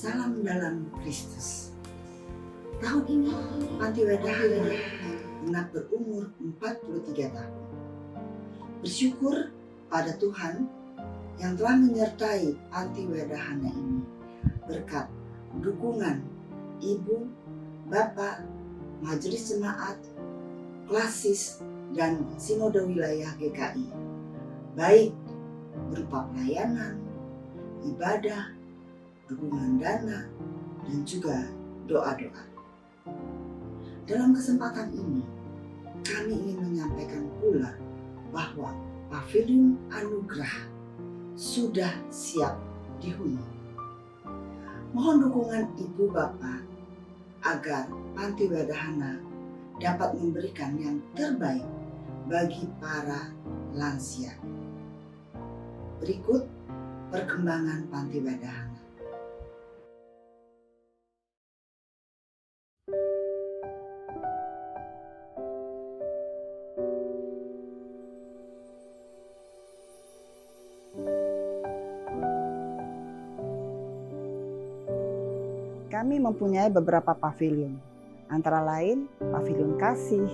Salam dalam Kristus. Tahun ini Panti Wedahana genap berumur 43 tahun. Bersyukur pada Tuhan yang telah menyertai Panti Wedahana ini berkat dukungan Ibu, Bapak, Majelis Jemaat, Klasis, dan Sinode Wilayah GKI, baik berupa pelayanan, ibadah, dukungan dana, dan juga doa-doa. Dalam kesempatan ini, kami ingin menyampaikan pula bahwa Paviliun Anugerah sudah siap dihuni. Mohon dukungan Ibu Bapak agar Panti Wedahana dapat memberikan yang terbaik bagi para lansia. Berikut perkembangan Panti Wedahana. Kami mempunyai beberapa paviliun, antara lain Paviliun Kasih,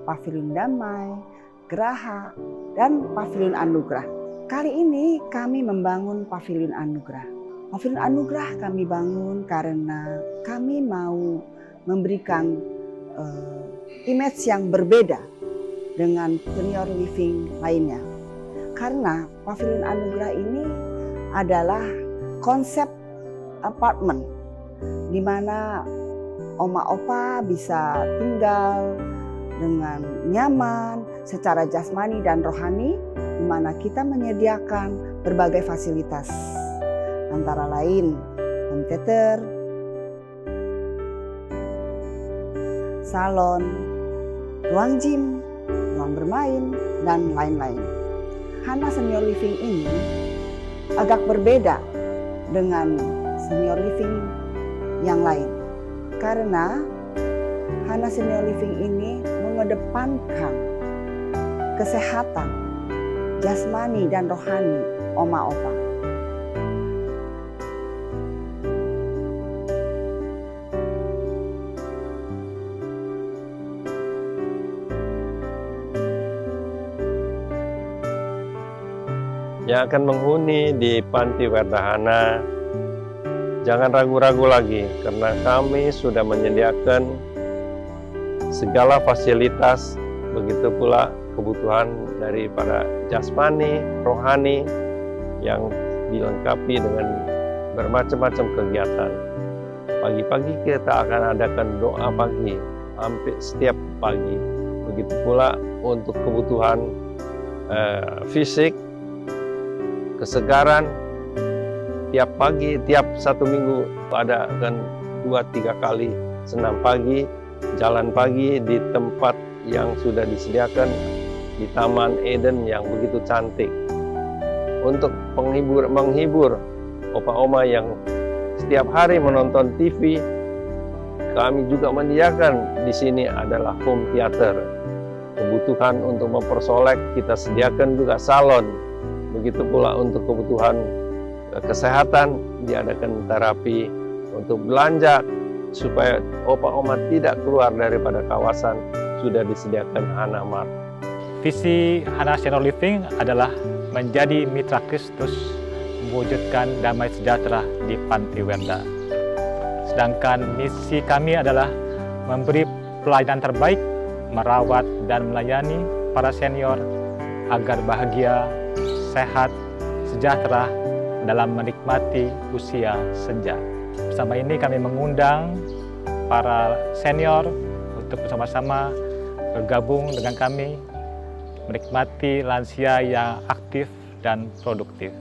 Paviliun Damai, Geraha, dan Paviliun Anugerah. Kali ini kami membangun Paviliun Anugerah. Paviliun Anugerah kami bangun karena kami mau memberikan image yang berbeda dengan senior living lainnya. Karena Paviliun Anugerah ini adalah konsep apartemen di mana oma opa bisa tinggal dengan nyaman secara jasmani dan rohani, di mana kita menyediakan berbagai fasilitas, antara lain home theater, salon, ruang gym, ruang bermain, dan lain-lain. Hana Senior Living ini agak berbeda dengan senior living yang lain, karena Hana Senior Living ini mengedepankan kesehatan jasmani dan rohani oma opa. Yang akan menghuni di Panti Wedahana, jangan ragu-ragu lagi, karena kami sudah menyediakan segala fasilitas, begitu pula kebutuhan daripada jasmani, rohani yang dilengkapi dengan bermacam-macam kegiatan. Pagi-pagi kita akan adakan doa pagi, hampir setiap pagi. Begitu pula untuk kebutuhan fisik, kesegaran, tiap pagi, tiap satu minggu ada kan 2-3 kali senam pagi, jalan pagi di tempat yang sudah disediakan di Taman Eden yang begitu cantik. Untuk menghibur opa-oma yang setiap hari menonton TV, kami juga menyediakan di sini adalah home theater. Kebutuhan untuk mempersolek kita sediakan juga salon. Begitu pula untuk kebutuhan kesehatan diadakan terapi, untuk belanja supaya opa-oma tidak keluar daripada kawasan sudah disediakan Hana Mart. Visi Hana Senior Living adalah menjadi mitra Kristus, mewujudkan damai sejahtera di Panti Werda. Sedangkan misi kami adalah memberi pelayanan terbaik, merawat dan melayani para senior agar bahagia, sehat, sejahtera dalam menikmati usia senja. Bersama ini kami mengundang para senior untuk bersama-sama bergabung dengan kami menikmati lansia yang aktif dan produktif.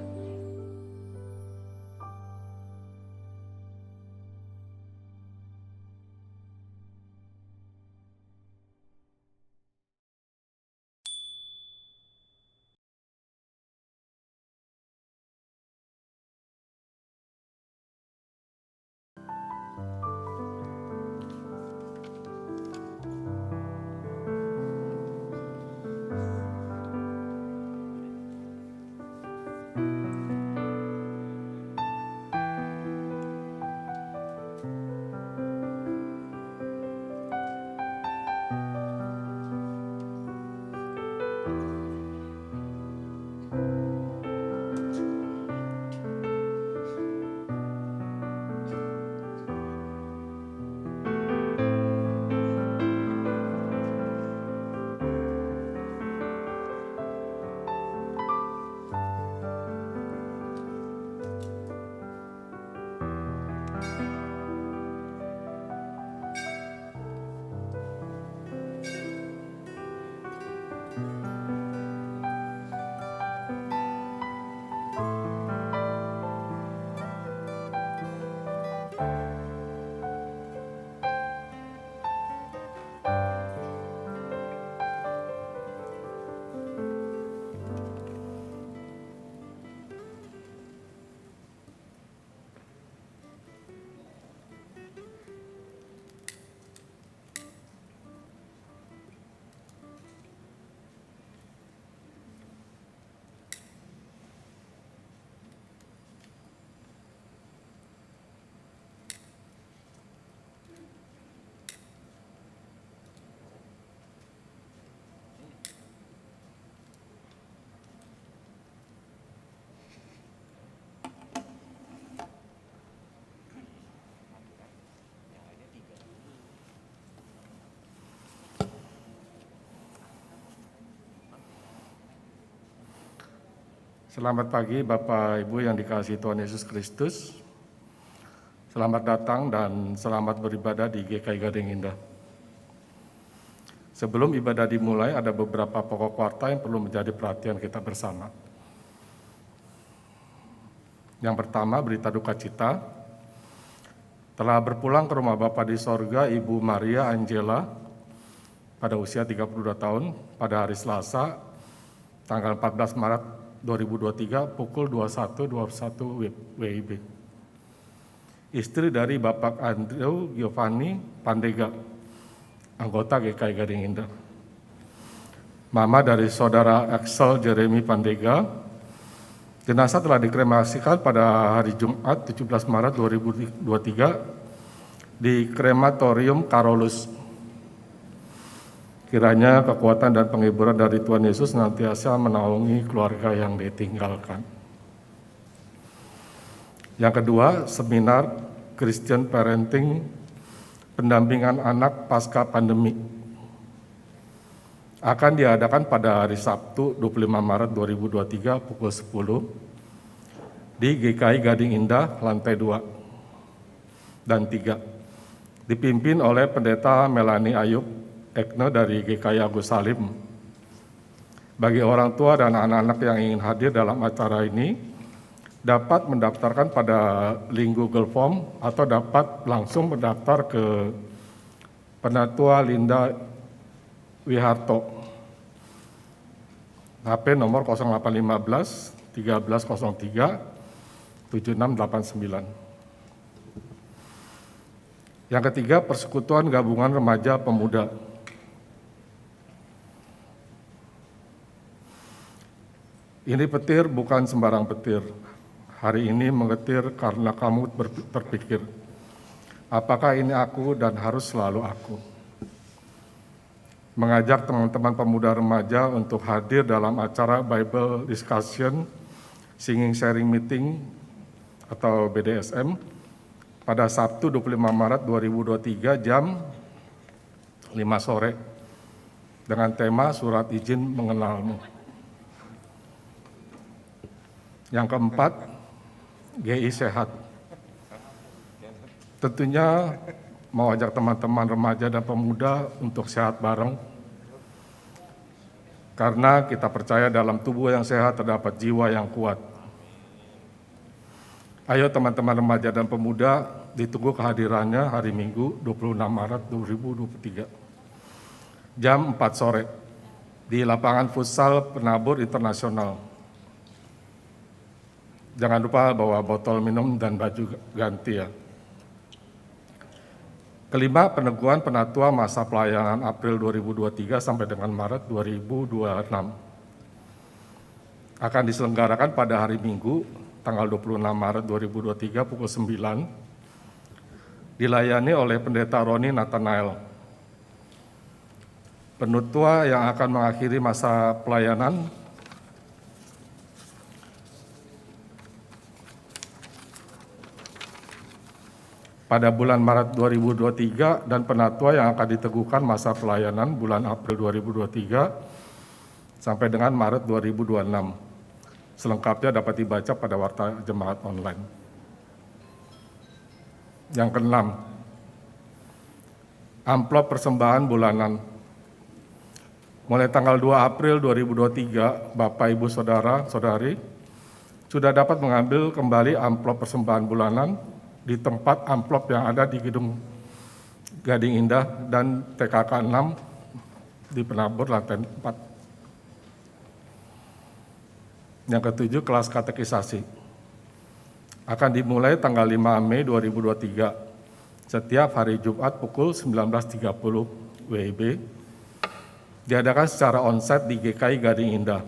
Selamat pagi Bapak Ibu yang dikasihi Tuhan Yesus Kristus. Selamat datang dan selamat beribadah di GKI Gading Indah. Sebelum ibadah dimulai, ada beberapa pokok warta yang perlu menjadi perhatian kita bersama. Yang pertama, berita duka cita. Telah berpulang ke rumah Bapa di sorga Ibu Maria Angela pada usia 32 tahun pada hari Selasa, tanggal 14 Maret 2023 pukul 21.21 WIB. Istri dari Bapak Andrew Giovanni Pandega, anggota GKI Gading Indah. Mama dari Saudara Axel Jeremy Pandega. Jenazah telah dikremasikan pada hari Jumat 17 Maret 2023 di Krematorium Carolus. Kiranya kekuatan dan penghiburan dari Tuhan Yesus senantiasa menaungi keluarga yang ditinggalkan. Yang kedua, seminar Christian Parenting pendampingan anak pasca pandemi akan diadakan pada hari Sabtu 25 Maret 2023 pukul 10 di GKI Gading Indah lantai 2 dan 3, dipimpin oleh Pendeta Melani Ayub Ekne dari GKI Agus Salim. Bagi orang tua dan anak-anak yang ingin hadir dalam acara ini, dapat mendaftarkan pada link Google Form atau dapat langsung mendaftar ke Penatua Linda Wiharto. HP nomor 0815 1303 7689. Yang ketiga, Persekutuan Gabungan Remaja Pemuda. Ini petir bukan sembarang petir. Hari ini mengetir karena kamu berpikir, apakah ini aku dan harus selalu aku. Mengajak teman-teman pemuda remaja untuk hadir dalam acara Bible Discussion Singing Sharing Meeting atau BDSM pada Sabtu 25 Maret 2023 jam 5 sore dengan tema Surat Izin Mengenalmu. Yang keempat, GI Sehat. Tentunya mau ajak teman-teman remaja dan pemuda untuk sehat bareng. Karena kita percaya dalam tubuh yang sehat terdapat jiwa yang kuat. Ayo teman-teman remaja dan pemuda, ditunggu kehadirannya hari Minggu 26 Maret 2023. Jam 4 sore di lapangan futsal Penabur Internasional. Jangan lupa bawa botol minum dan baju ganti ya. Kelima, peneguhan penatua masa pelayanan April 2023 sampai dengan Maret 2026. Akan diselenggarakan pada hari Minggu, tanggal 26 Maret 2023 pukul 9, dilayani oleh Pendeta Roni Nathanael. Penatua yang akan mengakhiri masa pelayanan pada bulan Maret 2023 dan penatua yang akan diteguhkan masa pelayanan bulan April 2023 sampai dengan Maret 2026. Selengkapnya dapat dibaca pada Warta Jemaat Online. Yang keenam, amplop persembahan bulanan. Mulai tanggal 2 April 2023, Bapak, Ibu, Saudara, Saudari sudah dapat mengambil kembali amplop persembahan bulanan di tempat amplop yang ada di Gedung Gading Indah dan TKK 6 di Penabur lantai 4. Yang ketujuh, kelas katekisasi akan dimulai tanggal 5 Mei 2023 setiap hari Jumat pukul 19.30 WIB, diadakan secara onsite di GKI Gading Indah.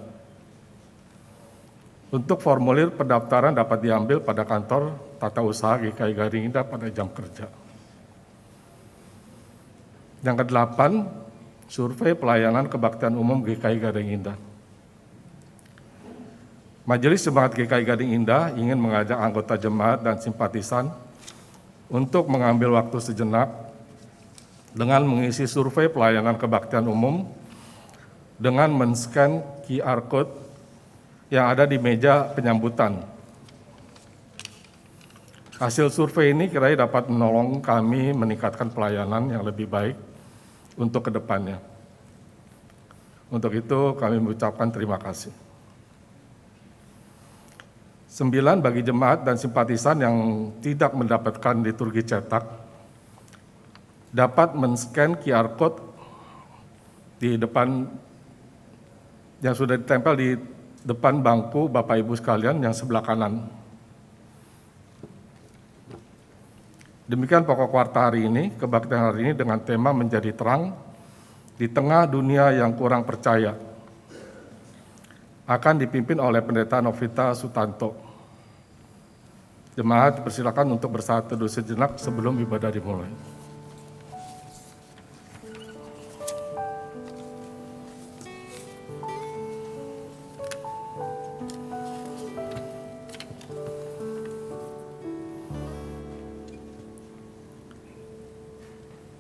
Untuk formulir pendaftaran dapat diambil pada kantor Tata Usaha GKI Gading Indah pada jam kerja. Yang kedelapan, survei pelayanan kebaktian umum GKI Gading Indah. Majelis Jemaat GKI Gading Indah ingin mengajak anggota jemaat dan simpatisan untuk mengambil waktu sejenak dengan mengisi survei pelayanan kebaktian umum dengan men-scan QR Code yang ada di meja penyambutan. Hasil survei ini kiranya dapat menolong kami meningkatkan pelayanan yang lebih baik untuk kedepannya. Untuk itu kami mengucapkan terima kasih. 9, bagi jemaat dan simpatisan yang tidak mendapatkan liturgi cetak, dapat men-scan QR code di depan yang sudah ditempel di depan bangku Bapak Ibu sekalian yang sebelah kanan. Demikian pokok warta hari ini, kebaktian hari ini dengan tema menjadi terang di tengah dunia yang kurang percaya. Akan dipimpin oleh Pendeta Novita Sutanto. Jemaat dipersilakan untuk bersaat teduh sejenak sebelum ibadah dimulai.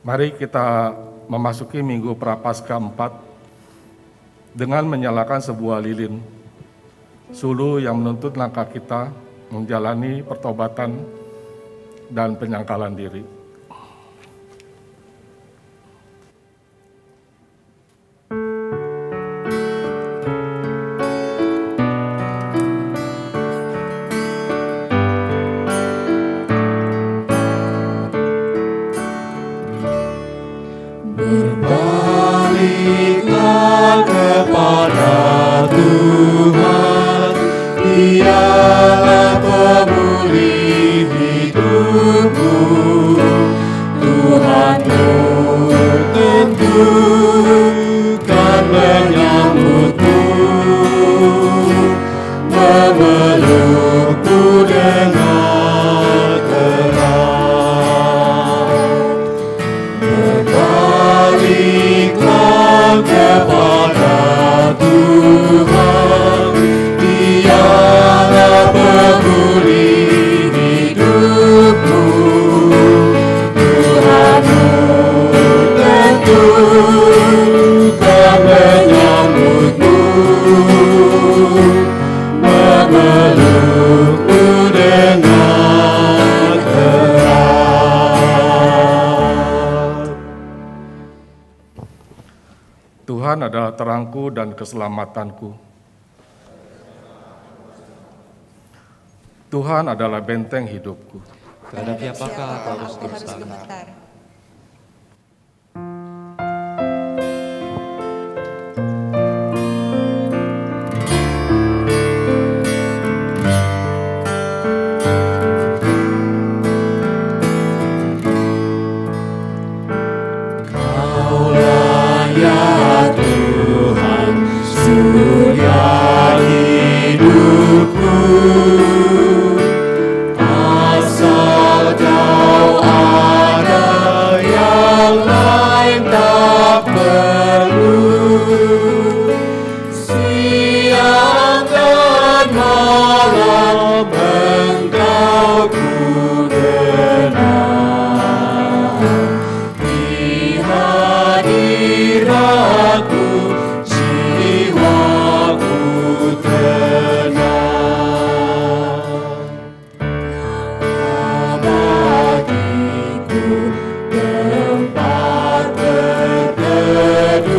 Mari kita memasuki Minggu Prapaskah 4 dengan menyalakan sebuah lilin, sulu yang menuntut langkah kita menjalani pertobatan dan penyangkalan diri. Berbaliklah kepada Tuhan, Dialah pemulih hidupmu. Tuhanmu tentu kan menyambutmu, memelukmu dengan terang. Berbaliklah kepada Tuhan, Dialah pemulih hidupmu. Tuhanmu tentu kan menyambutmu, memelukmu dengan terang. Tuhan adalah terangku dan keselamatanku. Tuhan adalah benteng hidupku. Terhadap siapakah aku harus gemetar? Kaulah ya Tuhan, surya hidupku. Asal Kau ada, yang lain tak perlu. Siang dan malam Engkau ku kenal. Di hadiratmu jiwaku tenang. Bagiku tempat berteduh,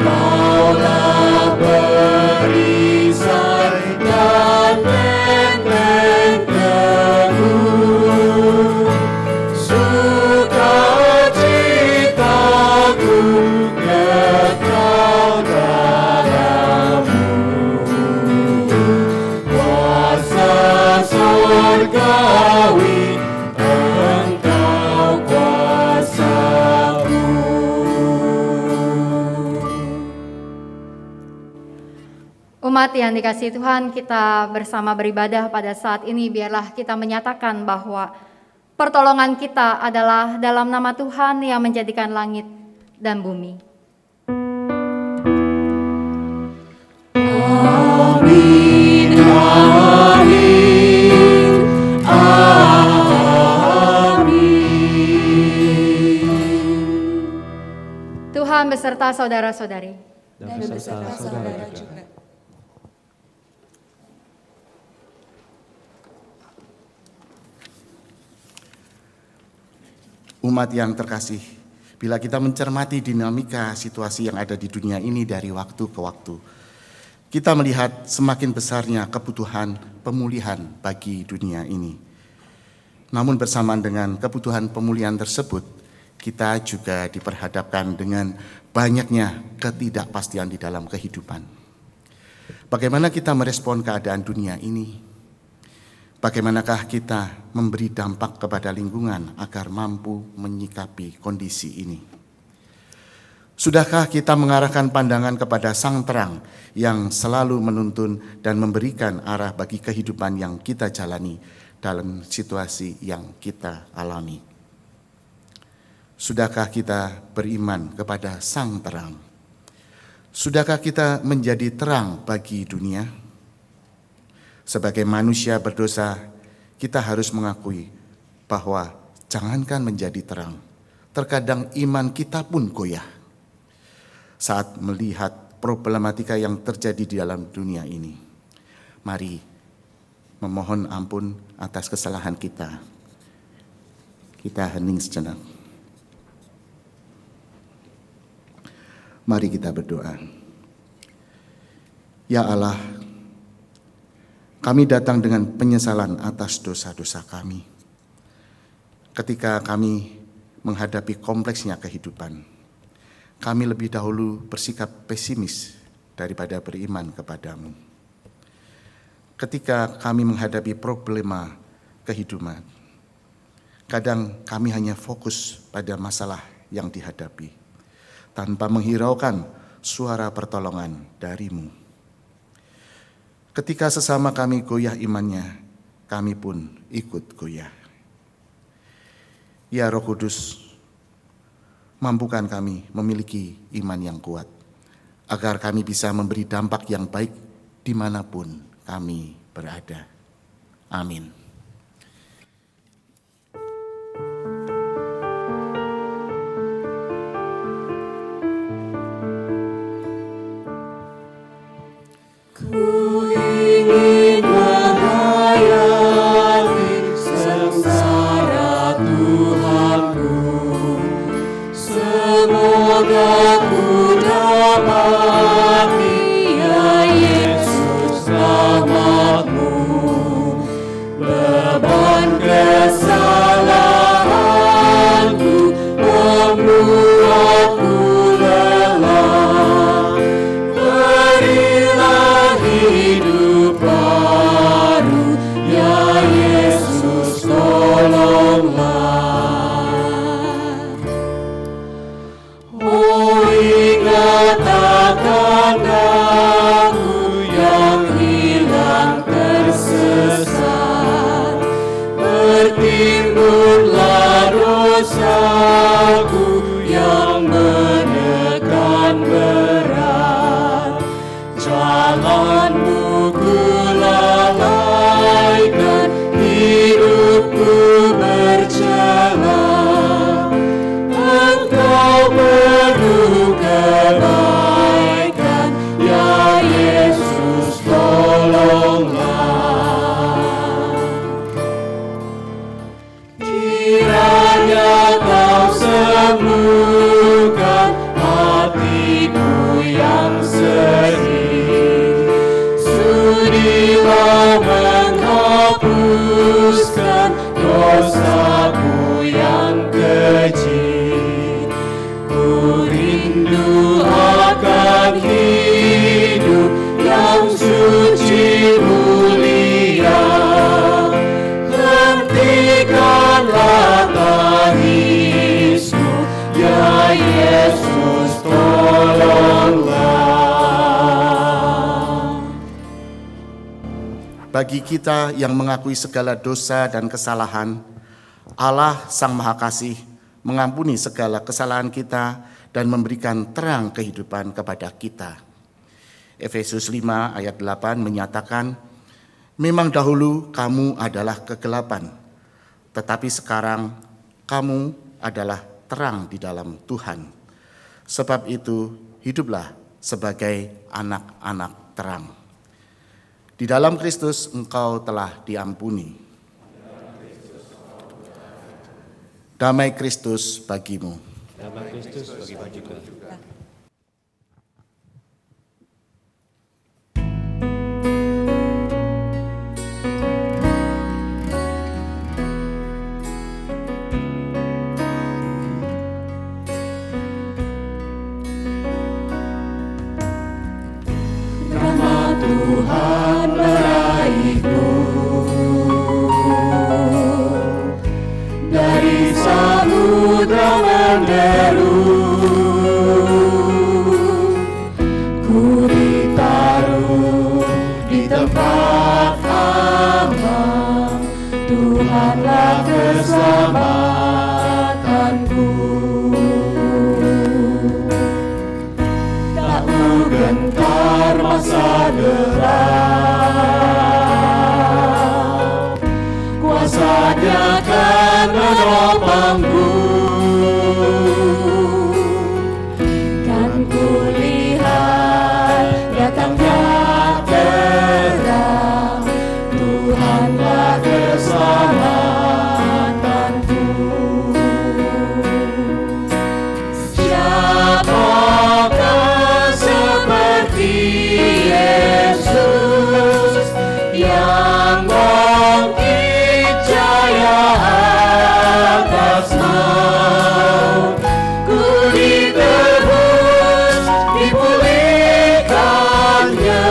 Kaulah perisai dan benteng teguh. Sukacitaku kekal dalam-Mu, kuasa surgawi Engkau kuasaku. Umat yang dikasihi Tuhan, kita bersama beribadah pada saat ini, biarlah kita menyatakan bahwa pertolongan kita adalah dalam nama Tuhan yang menjadikan langit dan bumi. Amin, amin, amin. Tuhan beserta saudara-saudari. dan beserta saudara juga. Umat yang terkasih, bila kita mencermati dinamika situasi yang ada di dunia ini dari waktu ke waktu, kita melihat semakin besarnya kebutuhan pemulihan bagi dunia ini. Namun bersamaan dengan kebutuhan pemulihan tersebut, kita juga diperhadapkan dengan banyaknya ketidakpastian di dalam kehidupan. Bagaimana kita merespon keadaan dunia ini? Bagaimanakah kita memberi dampak kepada lingkungan agar mampu menyikapi kondisi ini? Sudahkah kita mengarahkan pandangan kepada Sang Terang yang selalu menuntun dan memberikan arah bagi kehidupan yang kita jalani dalam situasi yang kita alami? Sudahkah kita beriman kepada Sang Terang? Sudahkah kita menjadi terang bagi dunia? Sebagai manusia berdosa, kita harus mengakui bahwa jangankan menjadi terang, terkadang iman kita pun goyah saat melihat problematika yang terjadi di dalam dunia ini. Mari memohon ampun atas kesalahan kita. Kita hening sejenak. Mari kita berdoa. Ya Allah, kami datang dengan penyesalan atas dosa-dosa kami. Ketika kami menghadapi kompleksnya kehidupan, kami lebih dahulu bersikap pesimis daripada beriman kepadamu. Ketika kami menghadapi problema kehidupan, kadang kami hanya fokus pada masalah yang dihadapi, tanpa menghiraukan suara pertolongan darimu. Ketika sesama kami goyah imannya, kami pun ikut goyah. Ya Roh Kudus, mampukan kami memiliki iman yang kuat, agar kami bisa memberi dampak yang baik dimanapun kami berada. Amin. Bagi kita yang mengakui segala dosa dan kesalahan, Allah Sang Maha Kasih mengampuni segala kesalahan kita dan memberikan terang kehidupan kepada kita. Efesus 5 ayat 8 menyatakan, memang dahulu kamu adalah kegelapan, tetapi sekarang kamu adalah terang di dalam Tuhan. Sebab itu hiduplah sebagai anak-anak terang. Di dalam Kristus engkau telah diampuni. Damai Kristus bagimu. Damai Kristus bagimu juga. Tuhan meraihku dari samudra menderu, ku ditaruh di tempat aman, Tuhanlah keselamatanku. Tak ku gentar masa derang, kuasa-Nya akan menopangku. Kan ku lihat datangnya terang, Tuhanlah keselamatanku. Siapakah seperti Yesus yang bangkit jaya atas maut, ku ditebus, dipulihkannya,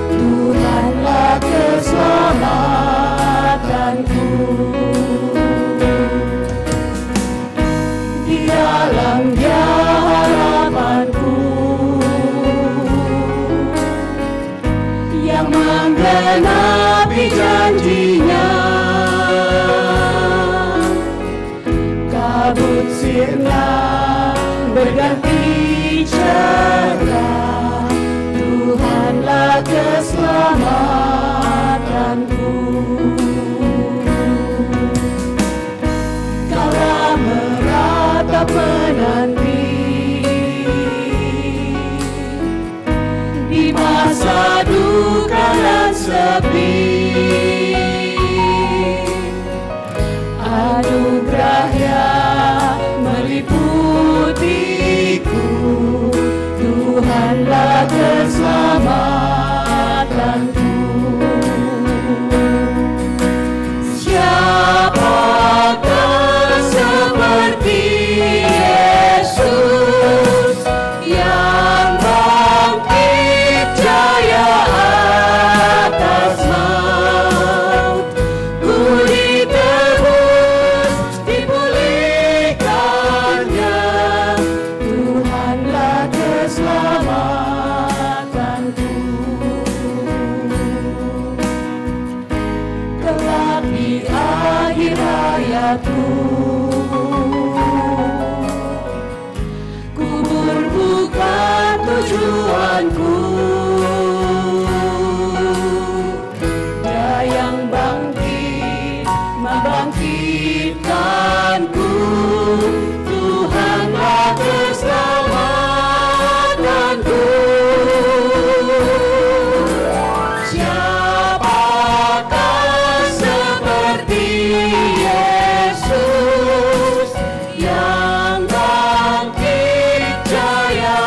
Tuhanlah keselamatanku. Dialah harapanku yang menggenapi janji-Nya. Kabut sirna berganti cerah, Tuhanlah keselamatanku. Kala meratap menanti di masa duka dan sepi, anugerah-Nya meliputiku, Tuhanlah keselamatanku. Siapakah seperti Yesus yang bangkit jaya atas maut, ku ditebus, dipulihkannya, Tuhanlah keselamatanku. Kelak di akhir hayatku, kubur bukan tujuanku, Dia yang bangkit membangkitkanku, Tuhanlah keselamatanku. Siapakah seperti Yesus yang bangkit jaya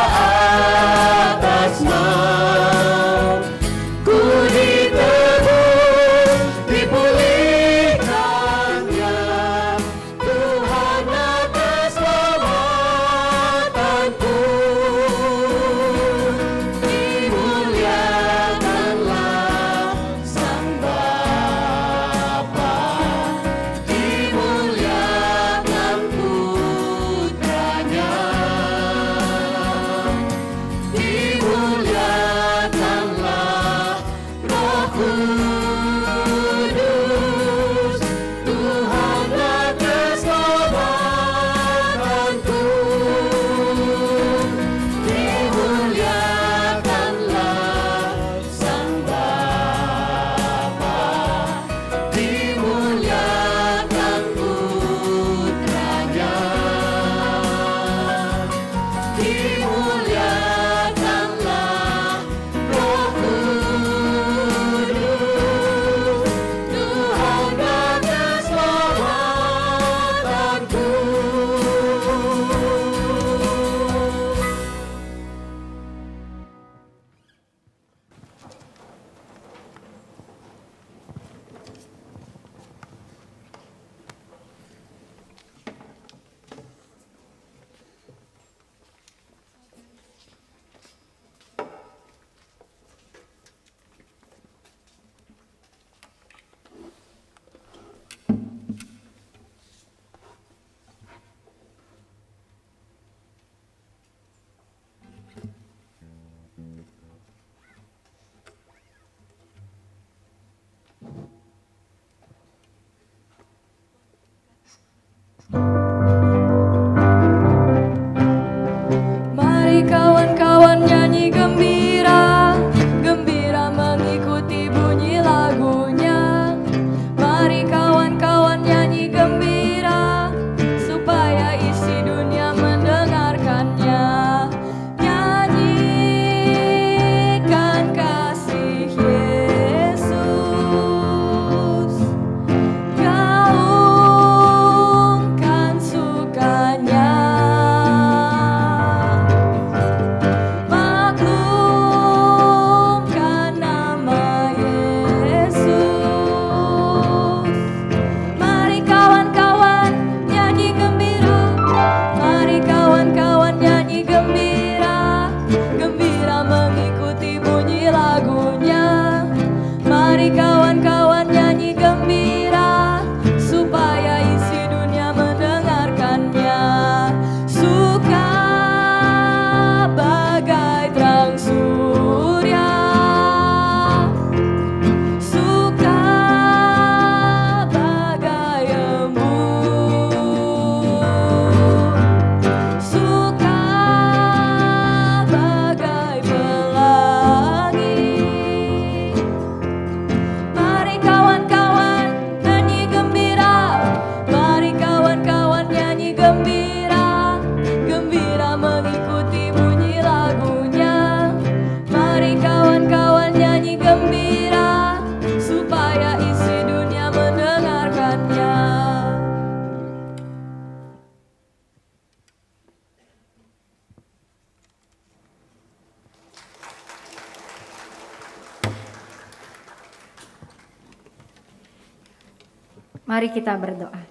Mari kita berdoa.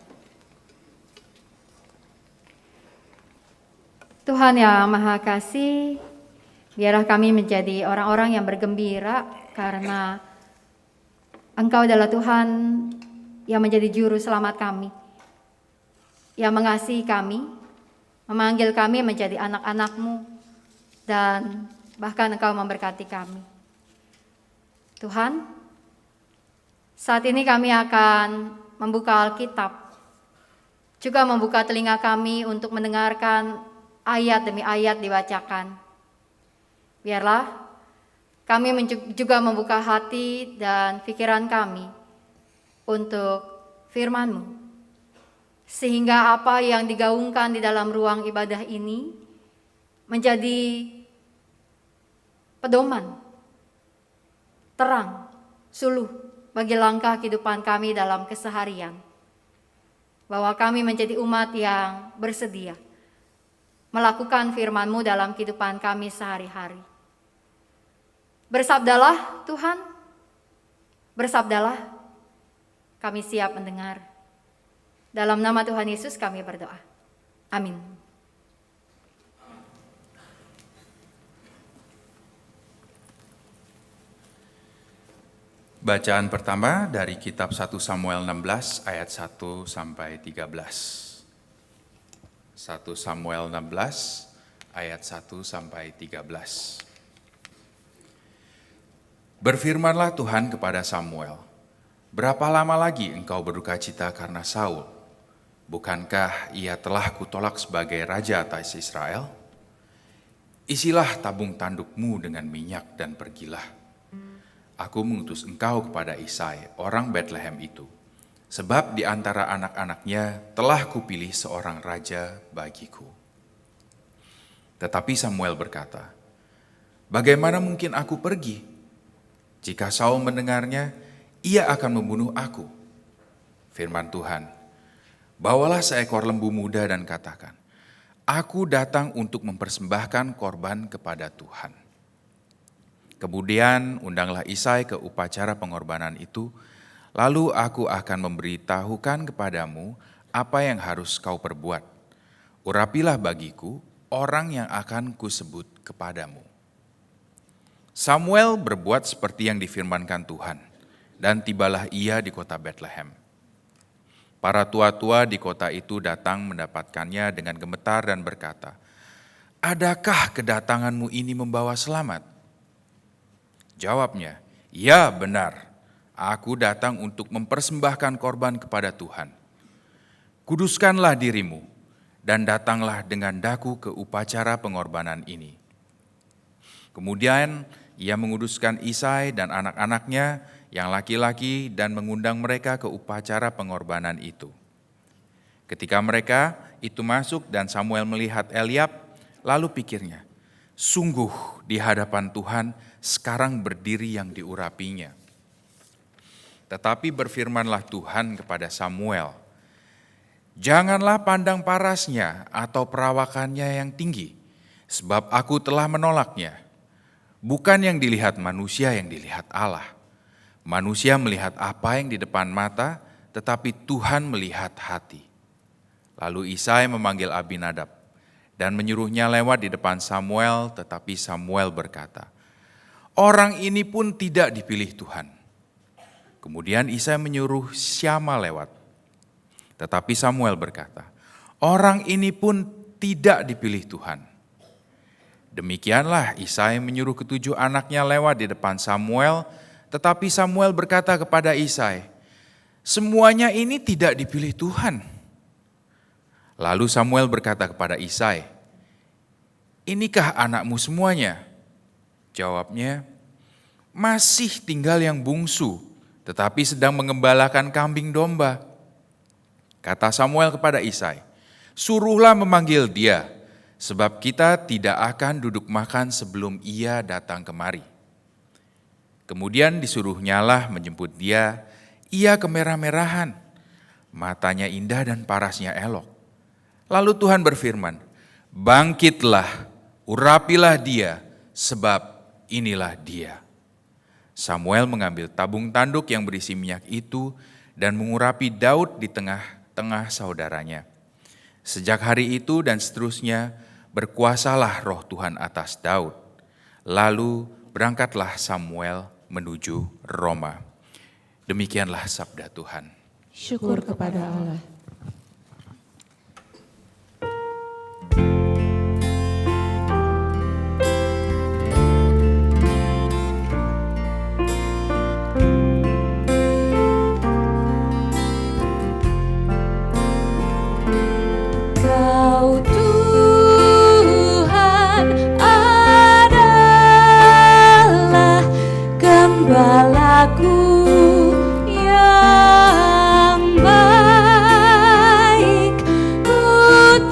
Tuhan yang Maha Kasih, biarlah kami menjadi orang-orang yang bergembira karena Engkau adalah Tuhan yang menjadi juru selamat kami, yang mengasihi kami, memanggil kami menjadi anak-anak-Mu, dan bahkan Engkau memberkati kami. Tuhan, saat ini kami akan membuka Alkitab, juga membuka telinga kami untuk mendengarkan ayat demi ayat dibacakan. Biarlah kami juga membuka hati dan pikiran kami untuk firman-Mu, sehingga apa yang digaungkan di dalam ruang ibadah ini menjadi pedoman, terang, suluh bagi langkah kehidupan kami dalam keseharian, bahwa kami menjadi umat yang bersedia melakukan firman-Mu dalam kehidupan kami sehari-hari. Bersabdalah Tuhan, bersabdalah, kami siap mendengar. Dalam nama Tuhan Yesus kami berdoa. Amin. Bacaan pertama dari kitab 1 Samuel 16 ayat 1 sampai 13. 1 Samuel 16 ayat 1 sampai 13. Berfirmanlah Tuhan kepada Samuel, "Berapa lama lagi engkau berduka cita karena Saul? Bukankah ia telah kutolak sebagai raja atas Israel? Isilah tabung tandukmu dengan minyak dan pergilah. Aku mengutus engkau kepada Isai, orang Bethlehem itu, sebab di antara anak-anaknya telah kupilih seorang raja bagiku." Tetapi Samuel berkata, "Bagaimana mungkin aku pergi? Jika Saul mendengarnya, ia akan membunuh aku." Firman Tuhan, "Bawalah seekor lembu muda dan katakan, aku datang untuk mempersembahkan korban kepada Tuhan." Kemudian undanglah Isai ke upacara pengorbanan itu, lalu aku akan memberitahukan kepadamu apa yang harus kau perbuat. Urapilah bagiku orang yang akan kusebut kepadamu." Samuel berbuat seperti yang difirmankan Tuhan, dan tibalah ia di kota Bethlehem. Para tua-tua di kota itu datang mendapatkannya dengan gemetar dan berkata, "Adakah kedatanganmu ini membawa selamat?" Jawabnya, "Ya benar, aku datang untuk mempersembahkan korban kepada Tuhan. Kuduskanlah dirimu dan datanglah dengan daku ke upacara pengorbanan ini." Kemudian ia menguduskan Isai dan anak-anaknya yang laki-laki dan mengundang mereka ke upacara pengorbanan itu. Ketika mereka itu masuk dan Samuel melihat Eliab, lalu pikirnya, "Sungguh di hadapan Tuhan sekarang berdiri yang diurapinya." Tetapi berfirmanlah Tuhan kepada Samuel, "Janganlah pandang parasnya atau perawakannya yang tinggi, sebab aku telah menolaknya. Bukan yang dilihat manusia yang dilihat Allah. Manusia melihat apa yang di depan mata, tetapi Tuhan melihat hati." Lalu Isai memanggil Abinadab dan menyuruhnya lewat di depan Samuel, tetapi Samuel berkata, "Orang ini pun tidak dipilih Tuhan." Kemudian Isai menyuruh Syama lewat, tetapi Samuel berkata, "Orang ini pun tidak dipilih Tuhan." Demikianlah Isai menyuruh ketujuh anaknya lewat di depan Samuel, tetapi Samuel berkata kepada Isai, "Semuanya ini tidak dipilih Tuhan." Lalu Samuel berkata kepada Isai, "Inikah anakmu semuanya?" Jawabnya, "Masih tinggal yang bungsu, tetapi sedang mengembalakan kambing domba." Kata Samuel kepada Isai, "Suruhlah memanggil dia, sebab kita tidak akan duduk makan sebelum ia datang kemari." Kemudian disuruhnyalah menjemput dia, ia kemerah-merahan, matanya indah dan parasnya elok. Lalu Tuhan berfirman, "Bangkitlah, urapilah dia, sebab inilah dia." Samuel mengambil tabung tanduk yang berisi minyak itu dan mengurapi Daud di tengah-tengah saudaranya. Sejak hari itu dan seterusnya, berkuasalah roh Tuhan atas Daud. Lalu berangkatlah Samuel menuju Roma. Demikianlah sabda Tuhan. Syukur kepada Allah. Kau Tuhan adalah gembalaku yang baik. Ku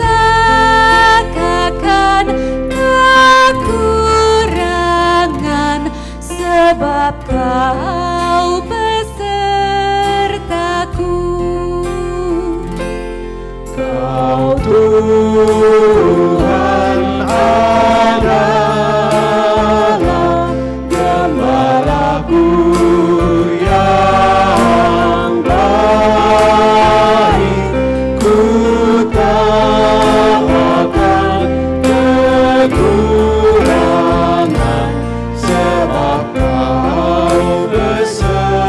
takkan kekurangan, sebab Kau besertaku. Kau Tuhan adalah gembalaku yang baik. Ku tak akan kekurangan, sebab Kau besertaku.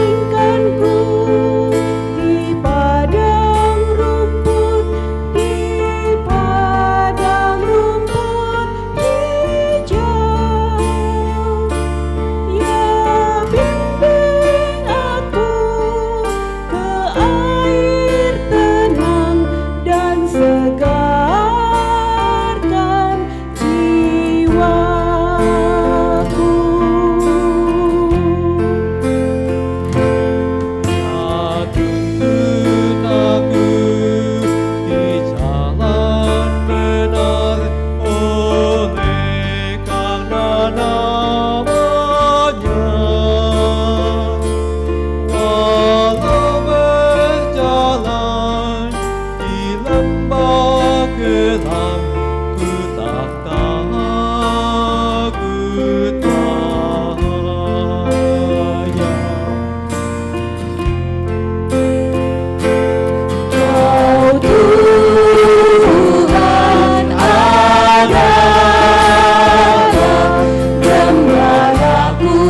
Tuhan adalah gembalaku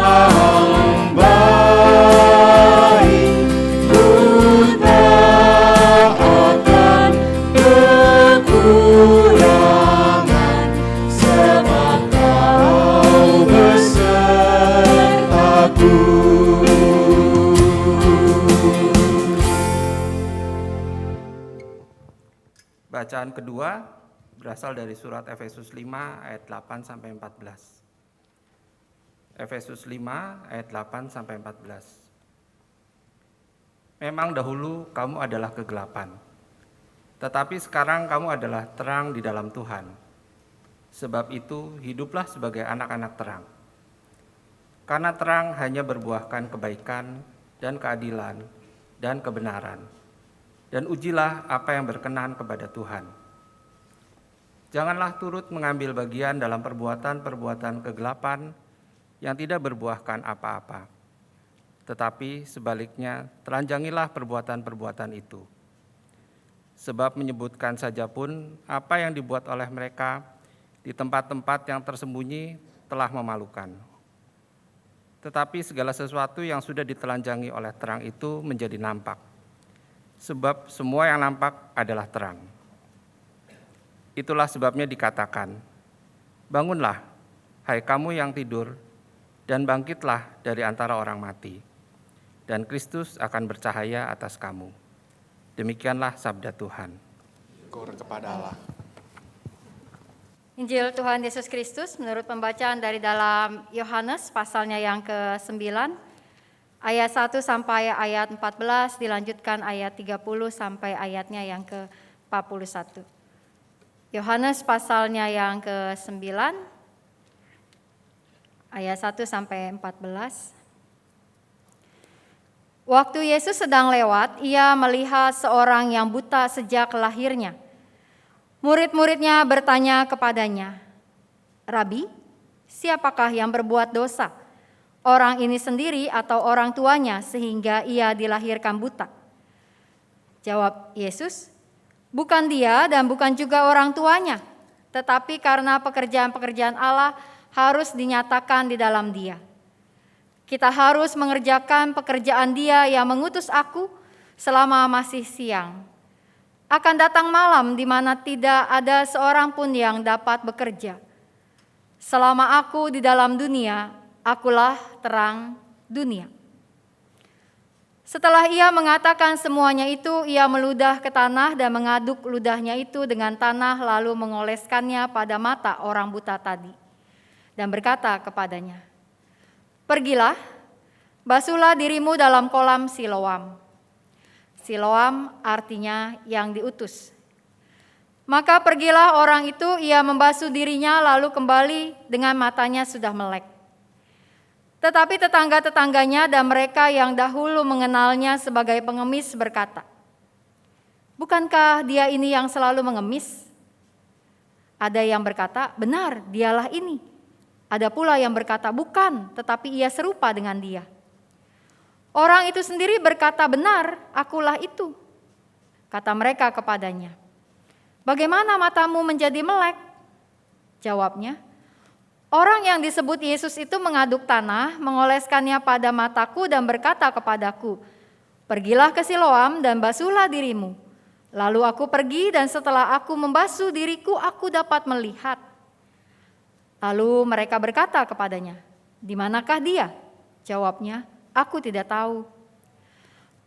yang baik. Ku tak akan kekurangan, sebab Kau besertaku. Bacaan kedua berasal dari surat Efesus 5 ayat 8 sampai 14. Efesus 5 ayat 8 sampai 14. Memang dahulu kamu adalah kegelapan, Tetapi sekarang kamu adalah terang di dalam Tuhan. Sebab itu, hiduplah sebagai anak-anak terang. Karena terang hanya berbuahkan kebaikan dan keadilan dan kebenaran. Dan ujilah apa yang berkenan kepada Tuhan. Janganlah turut mengambil bagian dalam perbuatan-perbuatan kegelapan yang tidak berbuahkan apa-apa. Tetapi sebaliknya, telanjangilah perbuatan-perbuatan itu. Sebab menyebutkan saja pun apa yang dibuat oleh mereka di tempat-tempat yang tersembunyi telah memalukan. Tetapi segala sesuatu yang sudah ditelanjangi oleh terang itu menjadi nampak. Sebab semua yang nampak adalah terang. Itulah sebabnya dikatakan, bangunlah, hai kamu yang tidur, dan bangkitlah dari antara orang mati, dan Kristus akan bercahaya atas kamu. Demikianlah sabda Tuhan. Syukur kepada Allah. Injil Tuhan Yesus Kristus menurut pembacaan dari dalam Yohanes pasalnya yang ke-9, ayat 1 sampai ayat 14, dilanjutkan ayat 30 sampai ayatnya yang ke-41. Yohanes pasalnya yang ke-9, ayat 1 sampai 14. Waktu Yesus sedang lewat, ia melihat seorang yang buta sejak lahirnya. Murid-muridnya bertanya kepadanya, Rabi, siapakah yang berbuat dosa? Orang ini sendiri atau orang tuanya sehingga ia dilahirkan buta? Jawab Yesus, bukan dia dan bukan juga orang tuanya, tetapi karena pekerjaan-pekerjaan Allah harus dinyatakan di dalam dia. Kita harus mengerjakan pekerjaan Dia yang mengutus aku selama masih siang. Akan datang malam di mana tidak ada seorang pun yang dapat bekerja. Selama aku di dalam dunia, akulah terang dunia. Setelah ia mengatakan semuanya itu, ia meludah ke tanah dan mengaduk ludahnya itu dengan tanah lalu mengoleskannya pada mata orang buta tadi. Dan berkata kepadanya, pergilah, basuhlah dirimu dalam kolam Siloam. Siloam artinya yang diutus. Maka pergilah orang itu, ia membasuh dirinya lalu kembali dengan matanya sudah melek. Tetapi tetangga-tetangganya dan mereka yang dahulu mengenalnya sebagai pengemis berkata, bukankah dia ini yang selalu mengemis? Ada yang berkata, benar, dialah ini. Ada pula yang berkata, bukan, tetapi ia serupa dengan dia. Orang itu sendiri berkata, benar, akulah itu. Kata mereka kepadanya, bagaimana matamu menjadi melek? Jawabnya, orang yang disebut Yesus itu mengaduk tanah, mengoleskannya pada mataku dan berkata kepadaku, pergilah ke Siloam dan basuhlah dirimu. Lalu aku pergi dan setelah aku membasuh diriku, aku dapat melihat. Lalu mereka berkata kepadanya, di manakah dia? Jawabnya, aku tidak tahu.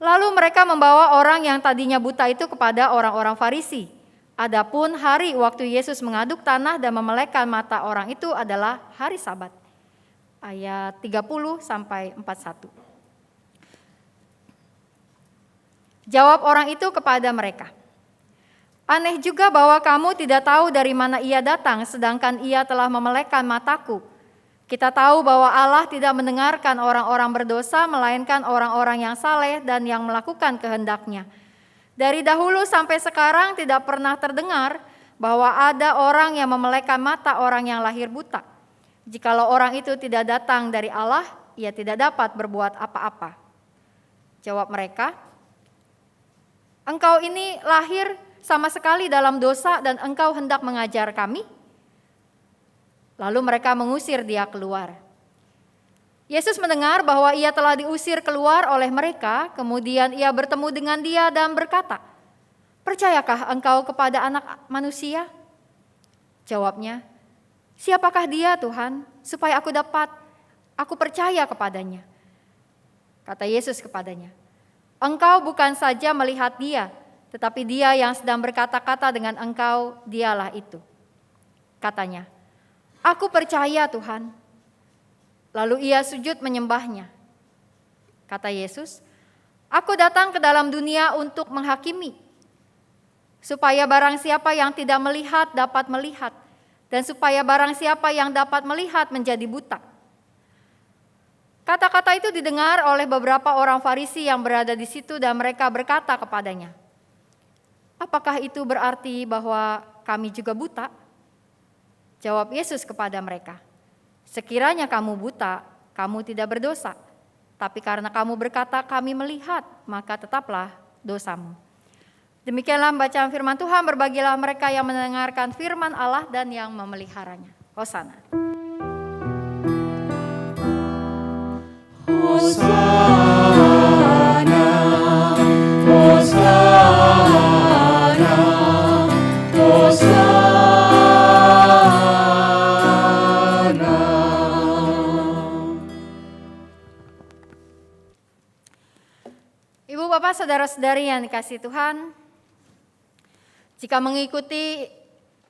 Lalu mereka membawa orang yang tadinya buta itu kepada orang-orang Farisi. Adapun hari waktu Yesus mengaduk tanah dan memelekkan mata orang itu adalah hari Sabat. Ayat 30 sampai 41. Jawab orang itu kepada mereka, aneh juga bahwa kamu tidak tahu dari mana ia datang, sedangkan ia telah memelekkan mataku. Kita tahu bahwa Allah tidak mendengarkan orang-orang berdosa, melainkan orang-orang yang saleh dan yang melakukan kehendak-Nya. Dari dahulu sampai sekarang tidak pernah terdengar bahwa ada orang yang memelekkan mata orang yang lahir buta. Jikalau orang itu tidak datang dari Allah, ia tidak dapat berbuat apa-apa. Jawab mereka, engkau ini lahir sama sekali dalam dosa dan engkau hendak mengajar kami? Lalu mereka mengusir dia keluar. Yesus mendengar bahwa ia telah diusir keluar oleh mereka, kemudian ia bertemu dengan dia dan berkata, percayakah engkau kepada Anak Manusia? Jawabnya, siapakah dia Tuhan, supaya aku percaya kepadanya? Kata Yesus kepadanya, engkau bukan saja melihat dia, tetapi dia yang sedang berkata-kata dengan engkau, dialah itu. Katanya, aku percaya Tuhan. Lalu ia sujud menyembahnya. Kata Yesus, aku datang ke dalam dunia untuk menghakimi, supaya barang siapa yang tidak melihat dapat melihat, dan supaya barang siapa yang dapat melihat menjadi buta. Kata-kata itu didengar oleh beberapa orang Farisi yang berada di situ dan mereka berkata kepadanya, "Apakah itu berarti bahwa kami juga buta?" Jawab Yesus kepada mereka, "Sekiranya kamu buta, kamu tidak berdosa. Tapi karena kamu berkata kami melihat, maka tetaplah dosamu." Demikianlah bacaan firman Tuhan, berbagilah mereka yang mendengarkan firman Allah dan yang memeliharanya. Hosana. Hosana, Hosana, Hosana. Ibu, Bapak, saudara-saudari yang dikasihi Tuhan, jika mengikuti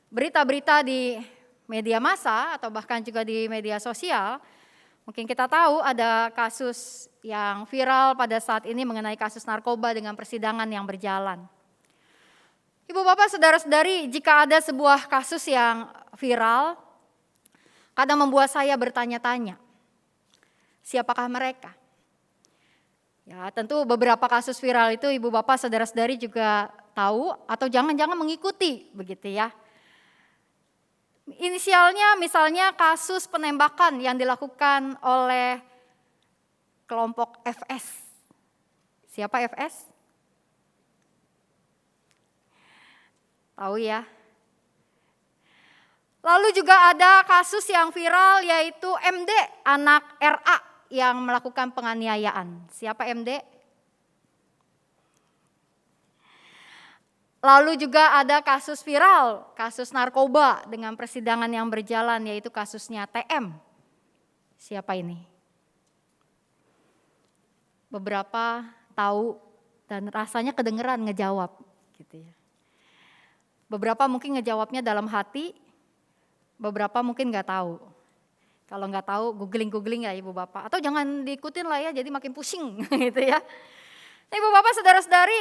berita-berita di media massa atau bahkan juga di media sosial, mungkin kita tahu ada kasus yang viral pada saat ini mengenai kasus narkoba dengan persidangan yang berjalan. Ibu, Bapak, saudara-saudari, jika ada sebuah kasus yang viral, kadang membuat saya bertanya-tanya, siapakah mereka? Ya, tentu beberapa kasus viral itu Ibu, Bapak, saudara-saudari juga tahu atau jangan-jangan mengikuti begitu ya. Inisialnya misalnya kasus penembakan yang dilakukan oleh kelompok FS. Siapa FS? Tahu ya. Lalu juga ada kasus yang viral yaitu MD, anak RA yang melakukan penganiayaan. Siapa MD? Lalu juga ada kasus viral, kasus narkoba dengan persidangan yang berjalan yaitu kasusnya TM. Siapa ini? Beberapa tahu dan rasanya kedengeran ngejawab gitu ya. Beberapa mungkin ngejawabnya dalam hati, beberapa mungkin nggak tahu. Kalau nggak tahu googling ya Ibu Bapak, atau jangan diikutin lah ya, jadi makin pusing gitu ya. Nah, Ibu Bapak, saudara-saudari,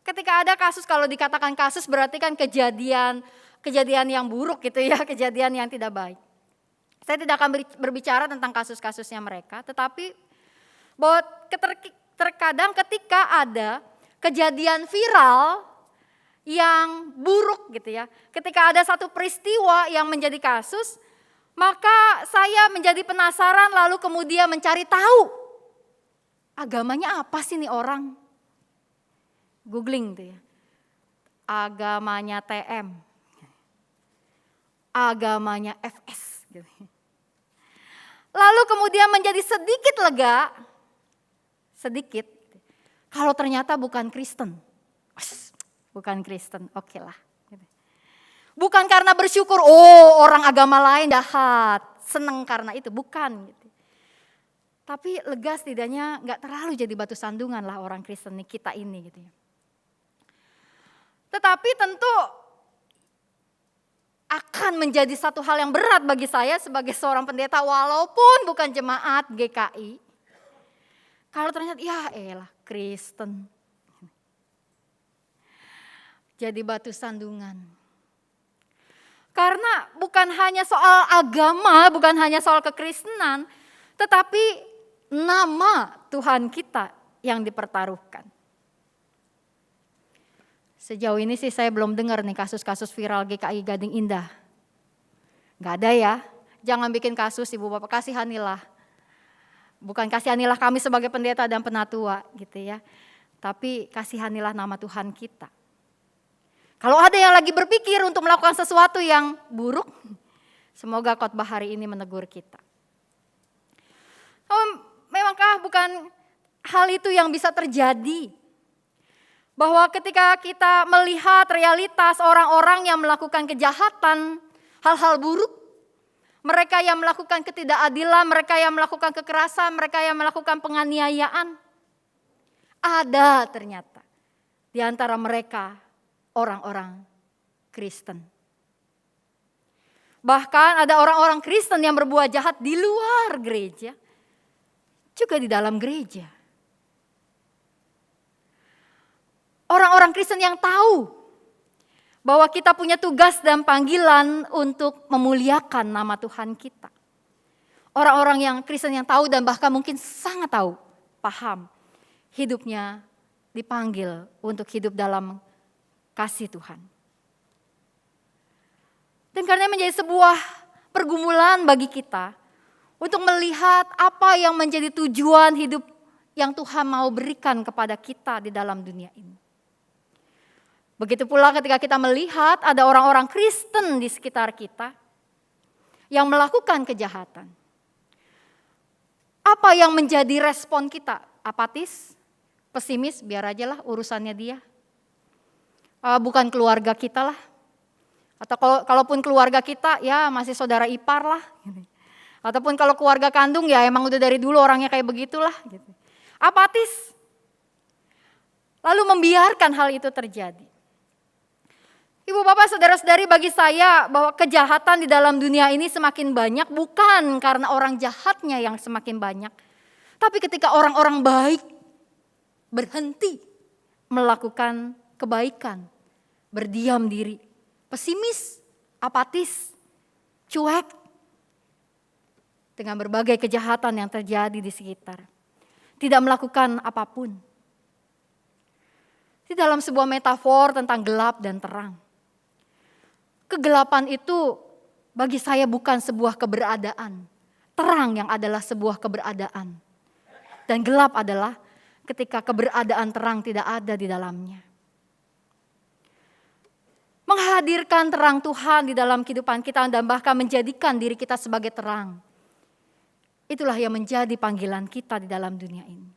ketika ada kasus, kalau dikatakan kasus berarti kan kejadian yang buruk gitu ya, kejadian yang tidak baik. Saya tidak akan berbicara tentang kasus-kasusnya mereka, tetapi bahwa terkadang ketika ada kejadian viral yang buruk gitu ya, ketika ada satu peristiwa yang menjadi kasus, maka saya menjadi penasaran lalu kemudian mencari tahu agamanya apa sih nih orang. Googling tuh ya, agamanya TM, agamanya FS. Gitu. Lalu kemudian menjadi sedikit lega, sedikit, kalau ternyata bukan Kristen. Bukan Kristen, oke lah. Bukan karena bersyukur, oh orang agama lain jahat, seneng karena itu, bukan. Gitu. Tapi lega setidaknya gak terlalu jadi batu sandungan lah orang Kristen nih, kita ini gitu ya. Tetapi tentu akan menjadi satu hal yang berat bagi saya sebagai seorang pendeta walaupun bukan jemaat GKI. Kalau ternyata ya elah Kristen. Jadi batu sandungan. Karena bukan hanya soal agama, bukan hanya soal kekristenan, tetapi nama Tuhan kita yang dipertaruhkan. Sejauh ini sih saya belum dengar nih kasus-kasus viral GKI Gading Indah. Gak ada ya, jangan bikin kasus Ibu Bapak, kasihanilah. Bukan kasihanilah kami sebagai pendeta dan penatua gitu ya. Tapi kasihanilah nama Tuhan kita. Kalau ada yang lagi berpikir untuk melakukan sesuatu yang buruk, semoga khotbah hari ini menegur kita. Memangkah bukan hal itu yang bisa terjadi? Bahwa ketika kita melihat realitas orang-orang yang melakukan kejahatan, hal-hal buruk, mereka yang melakukan ketidakadilan, mereka yang melakukan kekerasan, mereka yang melakukan penganiayaan, ada ternyata di antara mereka orang-orang Kristen. Bahkan ada orang-orang Kristen yang berbuat jahat di luar gereja, juga di dalam gereja. Orang-orang Kristen yang tahu bahwa kita punya tugas dan panggilan untuk memuliakan nama Tuhan kita. Orang-orang yang Kristen yang tahu dan bahkan mungkin sangat tahu, paham, hidupnya dipanggil untuk hidup dalam kasih Tuhan. Dan karena menjadi sebuah pergumulan bagi kita untuk melihat apa yang menjadi tujuan hidup yang Tuhan mau berikan kepada kita di dalam dunia ini. Begitu pula ketika kita melihat ada orang-orang Kristen di sekitar kita yang melakukan kejahatan. Apa yang menjadi respon kita? Apatis, pesimis, biar aja lah urusannya dia. Bukan keluarga kita lah. Atau kalaupun keluarga kita ya masih saudara ipar lah. Ataupun kalau keluarga kandung ya emang udah dari dulu orangnya kayak begitulah. Apatis. Lalu membiarkan hal itu terjadi. Ibu bapak saudara-saudari, bagi saya bahwa kejahatan di dalam dunia ini semakin banyak bukan karena orang jahatnya yang semakin banyak. Tapi ketika orang-orang baik berhenti melakukan kebaikan, berdiam diri, pesimis, apatis, cuek dengan berbagai kejahatan yang terjadi di sekitar. Tidak melakukan apapun. Di dalam sebuah metafor tentang gelap dan terang. Kegelapan itu bagi saya bukan sebuah keberadaan. Terang yang adalah sebuah keberadaan. Dan gelap adalah ketika keberadaan terang tidak ada di dalamnya. Menghadirkan terang Tuhan di dalam kehidupan kita dan bahkan menjadikan diri kita sebagai terang. Itulah yang menjadi panggilan kita di dalam dunia ini.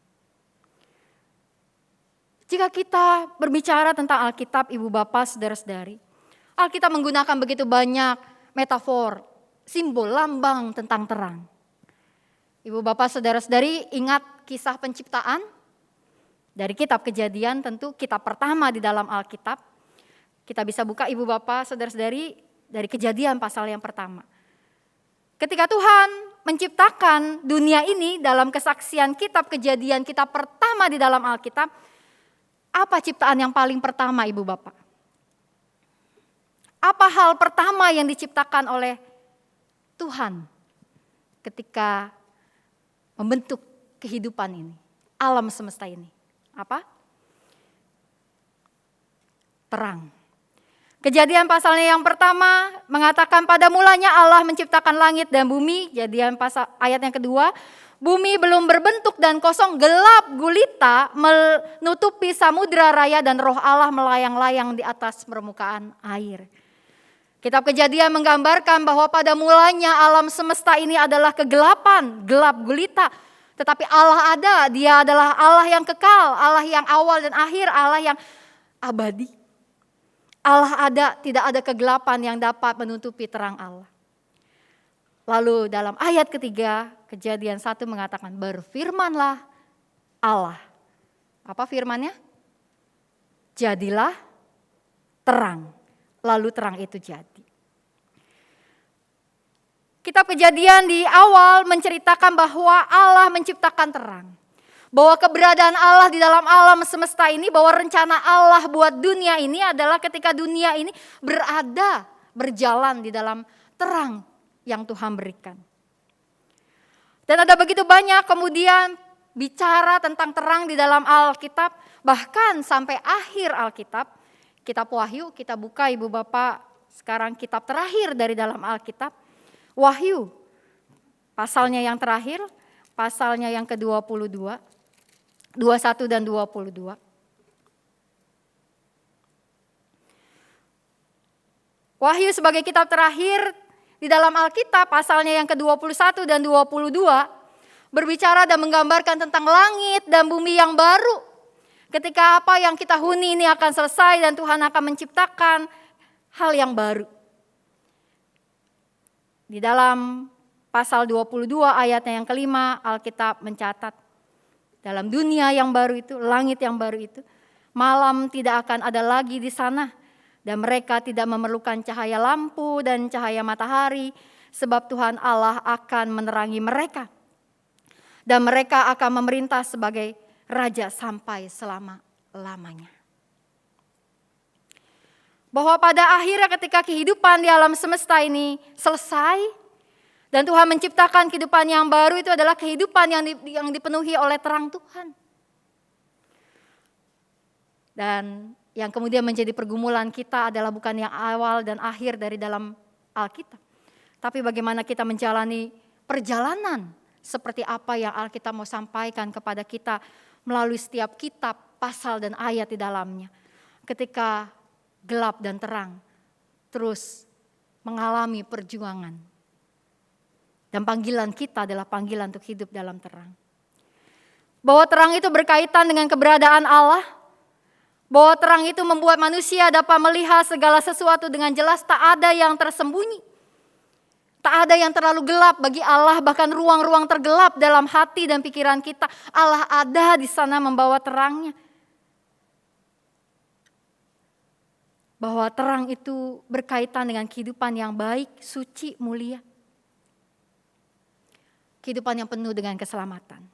Jika kita berbicara tentang Alkitab, ibu bapak, saudara-saudari, Alkitab menggunakan begitu banyak metafor, simbol, lambang tentang terang. Ibu bapak, saudara-saudari, ingat kisah penciptaan? Dari kitab Kejadian, tentu kitab pertama di dalam Alkitab. Kita bisa buka ibu bapak, saudara-saudari, dari Kejadian pasal yang pertama. Ketika Tuhan menciptakan dunia ini dalam kesaksian kitab Kejadian, kitab pertama di dalam Alkitab, apa ciptaan yang paling pertama ibu bapak? Apa hal pertama yang diciptakan oleh Tuhan ketika membentuk kehidupan ini, alam semesta ini? Apa? Terang. Kejadian pasalnya yang pertama mengatakan pada mulanya Allah menciptakan langit dan bumi. Kejadian pasal ayat yang kedua, bumi belum berbentuk dan kosong, gelap gulita menutupi samudra raya dan roh Allah melayang-layang di atas permukaan air. Kitab Kejadian menggambarkan bahwa pada mulanya alam semesta ini adalah kegelapan, gelap gulita. Tetapi Allah ada, Dia adalah Allah yang kekal, Allah yang awal dan akhir, Allah yang abadi. Allah ada, tidak ada kegelapan yang dapat menutupi terang Allah. Lalu dalam ayat ketiga, Kejadian 1 mengatakan, berfirmanlah Allah. Apa firmannya? Jadilah terang. Lalu terang itu jadi. Kitab Kejadian di awal menceritakan bahwa Allah menciptakan terang. Bahwa keberadaan Allah di dalam alam semesta ini, bahwa rencana Allah buat dunia ini adalah ketika dunia ini berada, berjalan di dalam terang yang Tuhan berikan. Dan ada begitu banyak kemudian bicara tentang terang di dalam Alkitab, bahkan sampai akhir Alkitab. Kitab Wahyu, kita buka ibu bapak sekarang kitab terakhir dari dalam Alkitab. Wahyu, pasalnya yang terakhir, pasalnya yang ke-22, 21 dan 22. Wahyu sebagai kitab terakhir di dalam Alkitab, pasalnya yang ke-21 dan 22, berbicara dan menggambarkan tentang langit dan bumi yang baru. Ketika apa yang kita huni ini akan selesai dan Tuhan akan menciptakan hal yang baru. Di dalam pasal 22 ayatnya yang kelima, Alkitab mencatat dalam dunia yang baru itu, langit yang baru itu, malam tidak akan ada lagi di sana dan mereka tidak memerlukan cahaya lampu dan cahaya matahari sebab Tuhan Allah akan menerangi mereka. Dan mereka akan memerintah sebagai raja sampai selama-lamanya. Bahwa pada akhirnya ketika kehidupan di alam semesta ini selesai, dan Tuhan menciptakan kehidupan yang baru, itu adalah kehidupan yang dipenuhi oleh terang Tuhan. Dan yang kemudian menjadi pergumulan kita adalah bukan yang awal dan akhir dari dalam Alkitab, tapi bagaimana kita menjalani perjalanan seperti apa yang Alkitab mau sampaikan kepada kita melalui setiap kitab, pasal dan ayat di dalamnya. Ketika gelap dan terang terus mengalami perjuangan. Dan panggilan kita adalah panggilan untuk hidup dalam terang. Bahwa terang itu berkaitan dengan keberadaan Allah. Bahwa terang itu membuat manusia dapat melihat segala sesuatu dengan jelas, tak ada yang tersembunyi. Tak ada yang terlalu gelap bagi Allah, bahkan ruang-ruang tergelap dalam hati dan pikiran kita. Allah ada di sana membawa terangnya. Bahwa terang itu berkaitan dengan kehidupan yang baik, suci, mulia. Kehidupan yang penuh dengan keselamatan.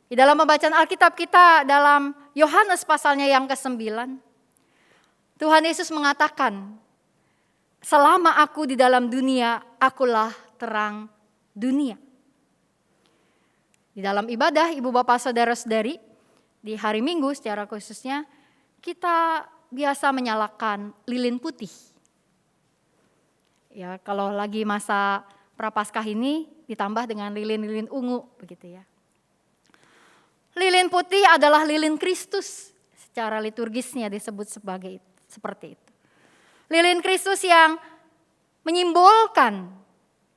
Di dalam pembacaan Alkitab kita dalam Yohanes pasalnya yang ke-9, Tuhan Yesus mengatakan, selama aku di dalam dunia, akulah terang dunia. Di dalam ibadah, ibu bapak saudara-saudari, di hari Minggu secara khususnya, kita biasa menyalakan lilin putih. Ya, kalau lagi masa Prapaskah ini ditambah dengan lilin-lilin ungu begitu ya. Lilin putih adalah lilin Kristus, secara liturgisnya disebut sebagai seperti itu. Lilin Kristus yang menyimbolkan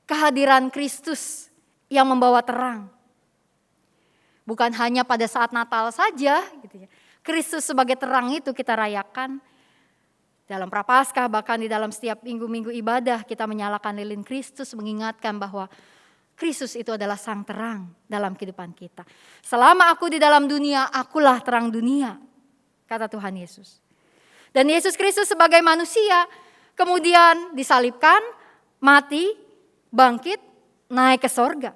kehadiran Kristus yang membawa terang. Bukan hanya pada saat Natal saja gitu ya. Kristus sebagai terang itu kita rayakan dalam Prapaskah, bahkan di dalam setiap minggu-minggu ibadah kita menyalakan lilin Kristus, mengingatkan bahwa Kristus itu adalah sang terang dalam kehidupan kita. Selama aku di dalam dunia, akulah terang dunia, kata Tuhan Yesus. Dan Yesus Kristus sebagai manusia kemudian disalibkan, mati, bangkit, naik ke sorga.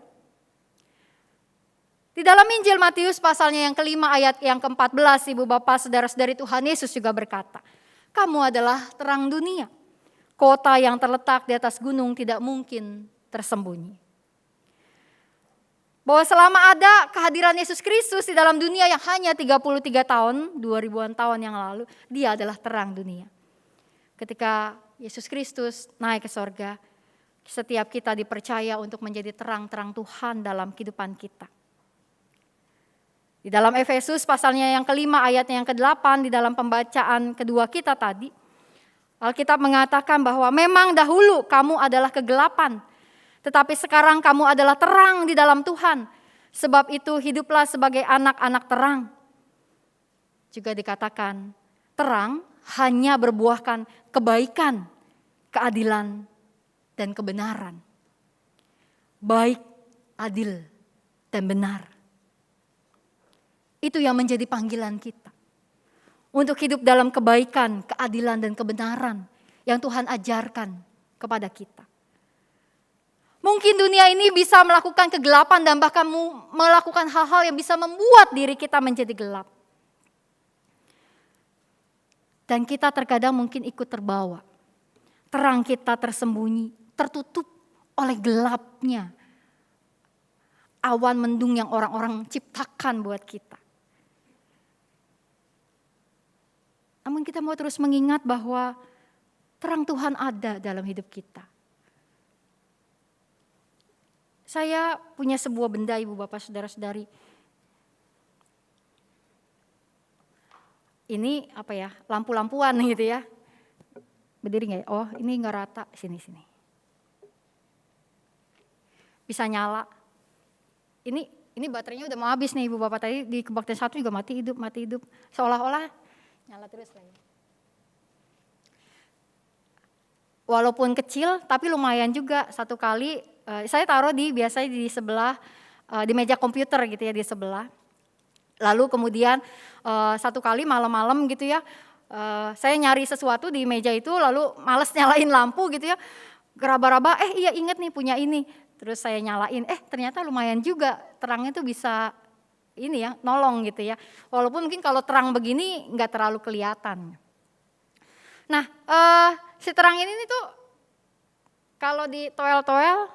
Di dalam Injil Matius pasalnya yang kelima ayat yang ke-14, ibu bapak saudara-saudari, Tuhan Yesus juga berkata, kamu adalah terang dunia. Kota yang terletak di atas gunung tidak mungkin tersembunyi. Bahwa selama ada kehadiran Yesus Kristus di dalam dunia yang hanya 33 tahun, 2000-an tahun yang lalu, dia adalah terang dunia. Ketika Yesus Kristus naik ke sorga, setiap kita dipercaya untuk menjadi terang-terang Tuhan dalam kehidupan kita. Di dalam Efesus pasalnya yang kelima ayatnya yang ke-8 di dalam pembacaan kedua kita tadi, Alkitab mengatakan bahwa memang dahulu kamu adalah kegelapan, tetapi sekarang kamu adalah terang di dalam Tuhan. Sebab itu hiduplah sebagai anak-anak terang. Juga dikatakan terang hanya berbuahkan kebaikan, keadilan, dan kebenaran. Baik, adil, dan benar. Itu yang menjadi panggilan kita. Untuk hidup dalam kebaikan, keadilan, dan kebenaran yang Tuhan ajarkan kepada kita. Mungkin dunia ini bisa melakukan kegelapan dan bahkan melakukan hal-hal yang bisa membuat diri kita menjadi gelap. Dan kita terkadang mungkin ikut terbawa. Terang kita tersembunyi, tertutup oleh gelapnya awan mendung yang orang-orang ciptakan buat kita. Namun kita mau terus mengingat bahwa terang Tuhan ada dalam hidup kita. Saya punya sebuah benda, ibu bapak saudara-saudari. Ini apa ya, lampu-lampuan gitu ya. Berdiri nggak ya? Oh ini nggak rata, sini-sini. Bisa nyala. Ini baterainya udah mau habis nih ibu bapak, tadi di kebaktian 1 juga mati hidup. Seolah-olah nyala terus lagi. Walaupun kecil tapi lumayan juga. Satu kali saya taruh biasanya di sebelah di meja komputer gitu ya, di sebelah. Lalu kemudian satu kali malam-malam gitu ya, saya nyari sesuatu di meja itu lalu males nyalain lampu gitu ya. Geraba-raba iya inget nih punya ini. Terus saya nyalain, ternyata lumayan juga terangnya tuh bisa ini ya, nolong gitu ya. Walaupun mungkin kalau terang begini nggak terlalu kelihatan. Nah, si terang ini tuh kalau di toel-toel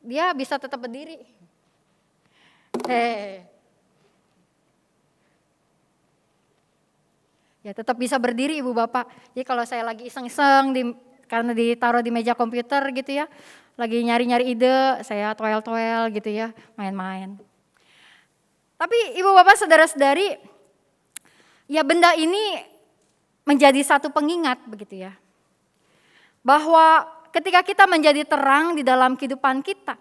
dia bisa tetap berdiri. Ya tetap bisa berdiri Ibu Bapak. Jadi kalau saya lagi iseng-iseng karena ditaruh di meja komputer gitu ya, lagi nyari-nyari ide, saya toel-toel gitu ya, main-main. Tapi Ibu Bapak saudara-saudari, ya benda ini menjadi satu pengingat begitu ya. Bahwa ketika kita menjadi terang di dalam kehidupan kita,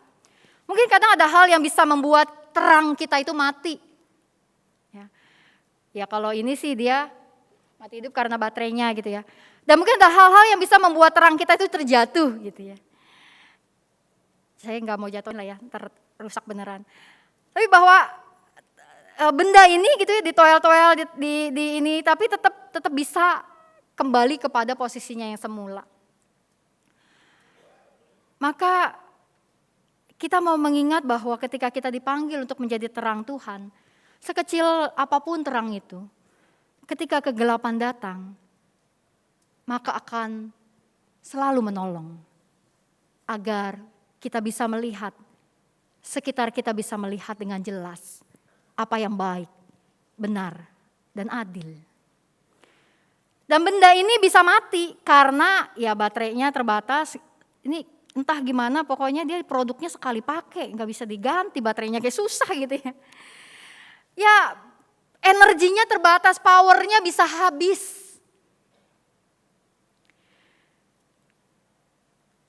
mungkin kadang ada hal yang bisa membuat terang kita itu mati. Ya kalau ini sih dia mati hidup karena baterainya gitu ya. Dan mungkin ada hal-hal yang bisa membuat terang kita itu terjatuh gitu ya. Saya nggak mau jatuhin lah ya, ntar rusak beneran. Tapi bahwa benda ini gitu ya ditoel-toel di ini, tapi tetap bisa kembali kepada posisinya yang semula. Maka kita mau mengingat bahwa ketika kita dipanggil untuk menjadi terang Tuhan, sekecil apapun terang itu, ketika kegelapan datang, maka akan selalu menolong agar kita bisa melihat, sekitar kita bisa melihat dengan jelas apa yang baik, benar, dan adil. Dan benda ini bisa mati karena ya baterainya terbatas. Ini entah gimana, pokoknya dia produknya sekali pakai, nggak bisa diganti, baterainya kayak susah gitu ya. Ya energinya terbatas, powernya bisa habis.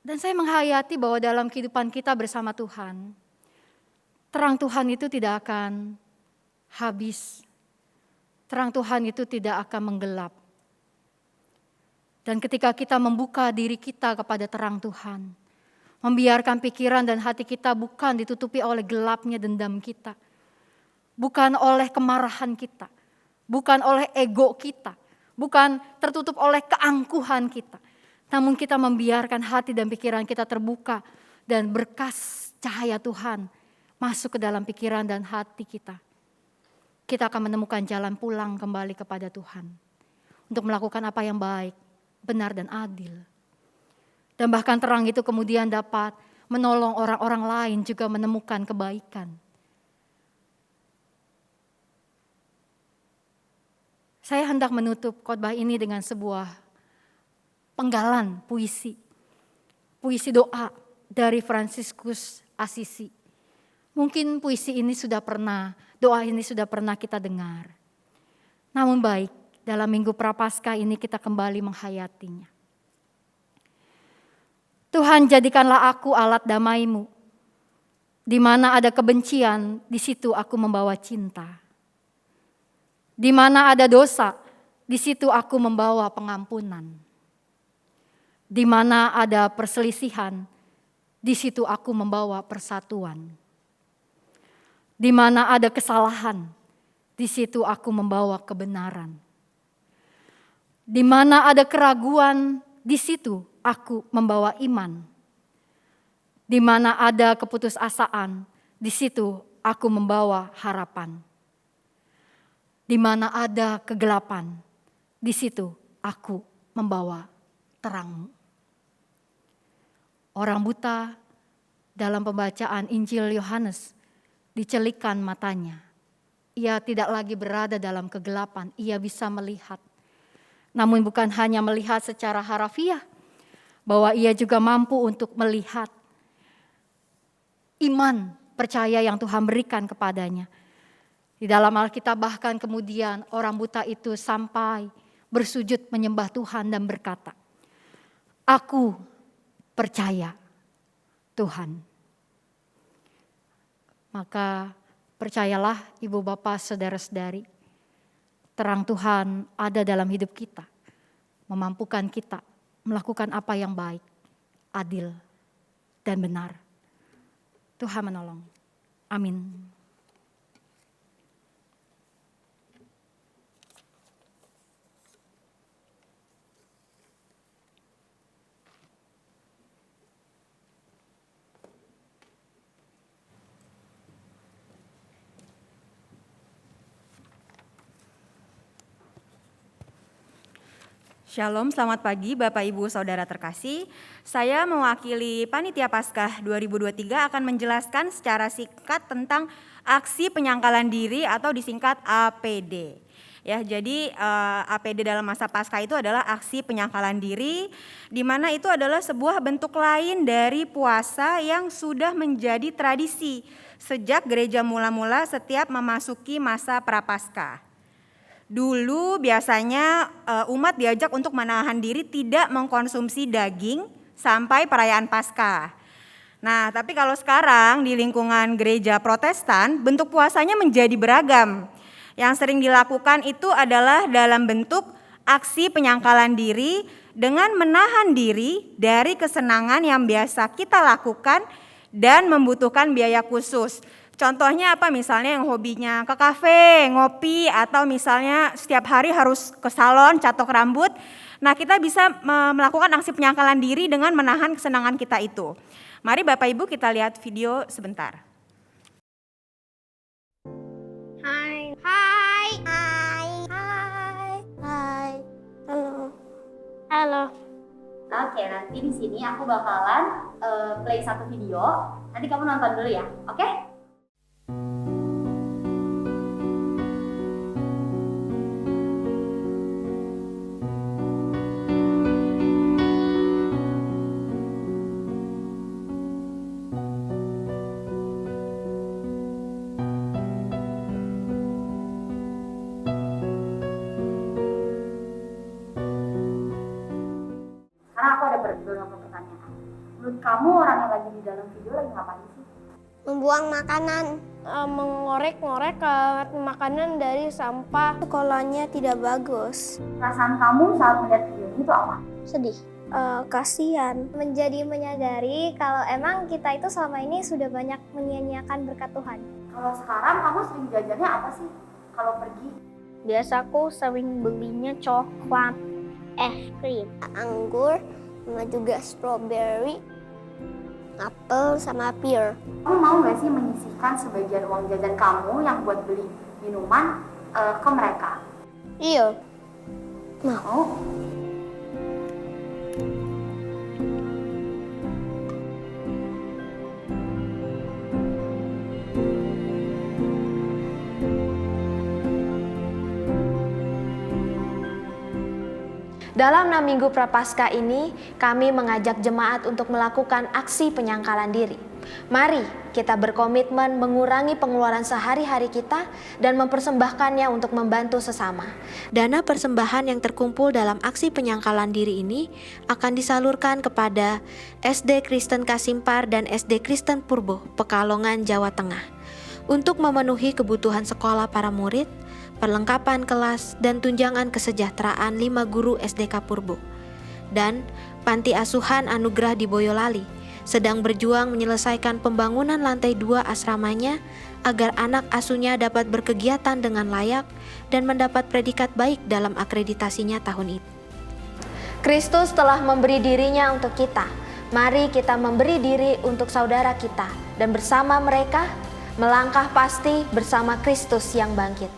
Dan saya menghayati bahwa dalam kehidupan kita bersama Tuhan, terang Tuhan itu tidak akan habis. Terang Tuhan itu tidak akan menggelap. Dan ketika kita membuka diri kita kepada terang Tuhan, membiarkan pikiran dan hati kita bukan ditutupi oleh gelapnya dendam kita, bukan oleh kemarahan kita, bukan oleh ego kita, bukan tertutup oleh keangkuhan kita. Namun kita membiarkan hati dan pikiran kita terbuka dan berkas cahaya Tuhan masuk ke dalam pikiran dan hati kita. Kita akan menemukan jalan pulang kembali kepada Tuhan untuk melakukan apa yang baik, benar dan adil. Dan bahkan terang itu kemudian dapat menolong orang-orang lain juga menemukan kebaikan. Saya hendak menutup khotbah ini dengan sebuah penggalan puisi. Puisi doa dari Fransiskus Assisi. Mungkin puisi ini sudah pernah, doa ini sudah pernah kita dengar. Namun baik, dalam Minggu Prapaskah ini kita kembali menghayatinya. Tuhan, jadikanlah aku alat damai-Mu. Di mana ada kebencian, di situ aku membawa cinta. Di mana ada dosa, di situ aku membawa pengampunan. Di mana ada perselisihan, di situ aku membawa persatuan. Di mana ada kesalahan, di situ aku membawa kebenaran. Di mana ada keraguan, di situ aku membawa iman. Di mana ada keputusasaan, di situ aku membawa harapan. Di mana ada kegelapan, di situ aku membawa terang. Orang buta dalam pembacaan Injil Yohanes dicelikan matanya. Ia tidak lagi berada dalam kegelapan, ia bisa melihat. Namun bukan hanya melihat secara harafiah, bahwa ia juga mampu untuk melihat iman, percaya yang Tuhan berikan kepadanya. Di dalam Alkitab bahkan kemudian orang buta itu sampai bersujud menyembah Tuhan dan berkata, "Aku percaya Tuhan." Maka percayalah Ibu Bapak Saudara-saudari, terang Tuhan ada dalam hidup kita, memampukan kita melakukan apa yang baik, adil, dan benar. Tuhan menolong. Amin. Shalom, selamat pagi Bapak Ibu Saudara terkasih. Saya mewakili Panitia Paskah 2023 akan menjelaskan secara singkat tentang aksi penyangkalan diri atau disingkat APD. Ya, jadi APD dalam masa Paskah itu adalah aksi penyangkalan diri, di mana itu adalah sebuah bentuk lain dari puasa yang sudah menjadi tradisi sejak gereja mula-mula setiap memasuki masa Prapaskah. Dulu biasanya umat diajak untuk menahan diri tidak mengkonsumsi daging sampai perayaan Paskah. Nah, tapi kalau sekarang di lingkungan gereja Protestan, bentuk puasanya menjadi beragam. Yang sering dilakukan itu adalah dalam bentuk aksi penyangkalan diri dengan menahan diri dari kesenangan yang biasa kita lakukan dan membutuhkan biaya khusus. Contohnya apa? Misalnya yang hobinya ke kafe, ngopi, atau misalnya setiap hari harus ke salon, catok rambut. Nah, kita bisa melakukan aksi penyangkalan diri dengan menahan kesenangan kita itu. Mari Bapak Ibu kita lihat video sebentar. Hai. Hai. Hai. Hai. Hai. Halo. Halo. Oke, nanti di sini aku bakalan play satu video. Nanti kamu nonton dulu ya, oke? Sekarang aku ada beberapa pertanyaan. Menurut kamu orang yang lagi di dalam video lagi ngapain sih? Membuang makanan, mengorek-ngorek makanan dari sampah. Sekolahnya tidak bagus. Perasaan kamu saat melihat video ini itu apa? Sedih. Kasihan. Menjadi menyadari kalau emang kita itu selama ini sudah banyak menyia-nyiakan berkat Tuhan. Kalau sekarang kamu sering jajannya apa sih kalau pergi? Biasa aku sering belinya coklat, es krim, anggur, sama juga strawberry, apel, sama pear. Kamu mau gak sih menyisihkan sebagian uang jajan kamu yang buat beli minuman ke mereka? Iya. Mau? Dalam 6 minggu Prapaskah ini, kami mengajak jemaat untuk melakukan aksi penyangkalan diri. Mari kita berkomitmen mengurangi pengeluaran sehari-hari kita dan mempersembahkannya untuk membantu sesama. Dana persembahan yang terkumpul dalam aksi penyangkalan diri ini akan disalurkan kepada SD Kristen Kasimpar dan SD Kristen Purbo, Pekalongan, Jawa Tengah, untuk memenuhi kebutuhan sekolah para murid, perlengkapan kelas, dan tunjangan kesejahteraan 5 guru SDK Purbo. Dan Panti Asuhan Anugerah di Boyolali sedang berjuang menyelesaikan pembangunan lantai 2 asramanya agar anak asuhnya dapat berkegiatan dengan layak dan mendapat predikat baik dalam akreditasinya tahun ini. Kristus telah memberi dirinya untuk kita. Mari kita memberi diri untuk saudara kita dan bersama mereka melangkah pasti bersama Kristus yang bangkit.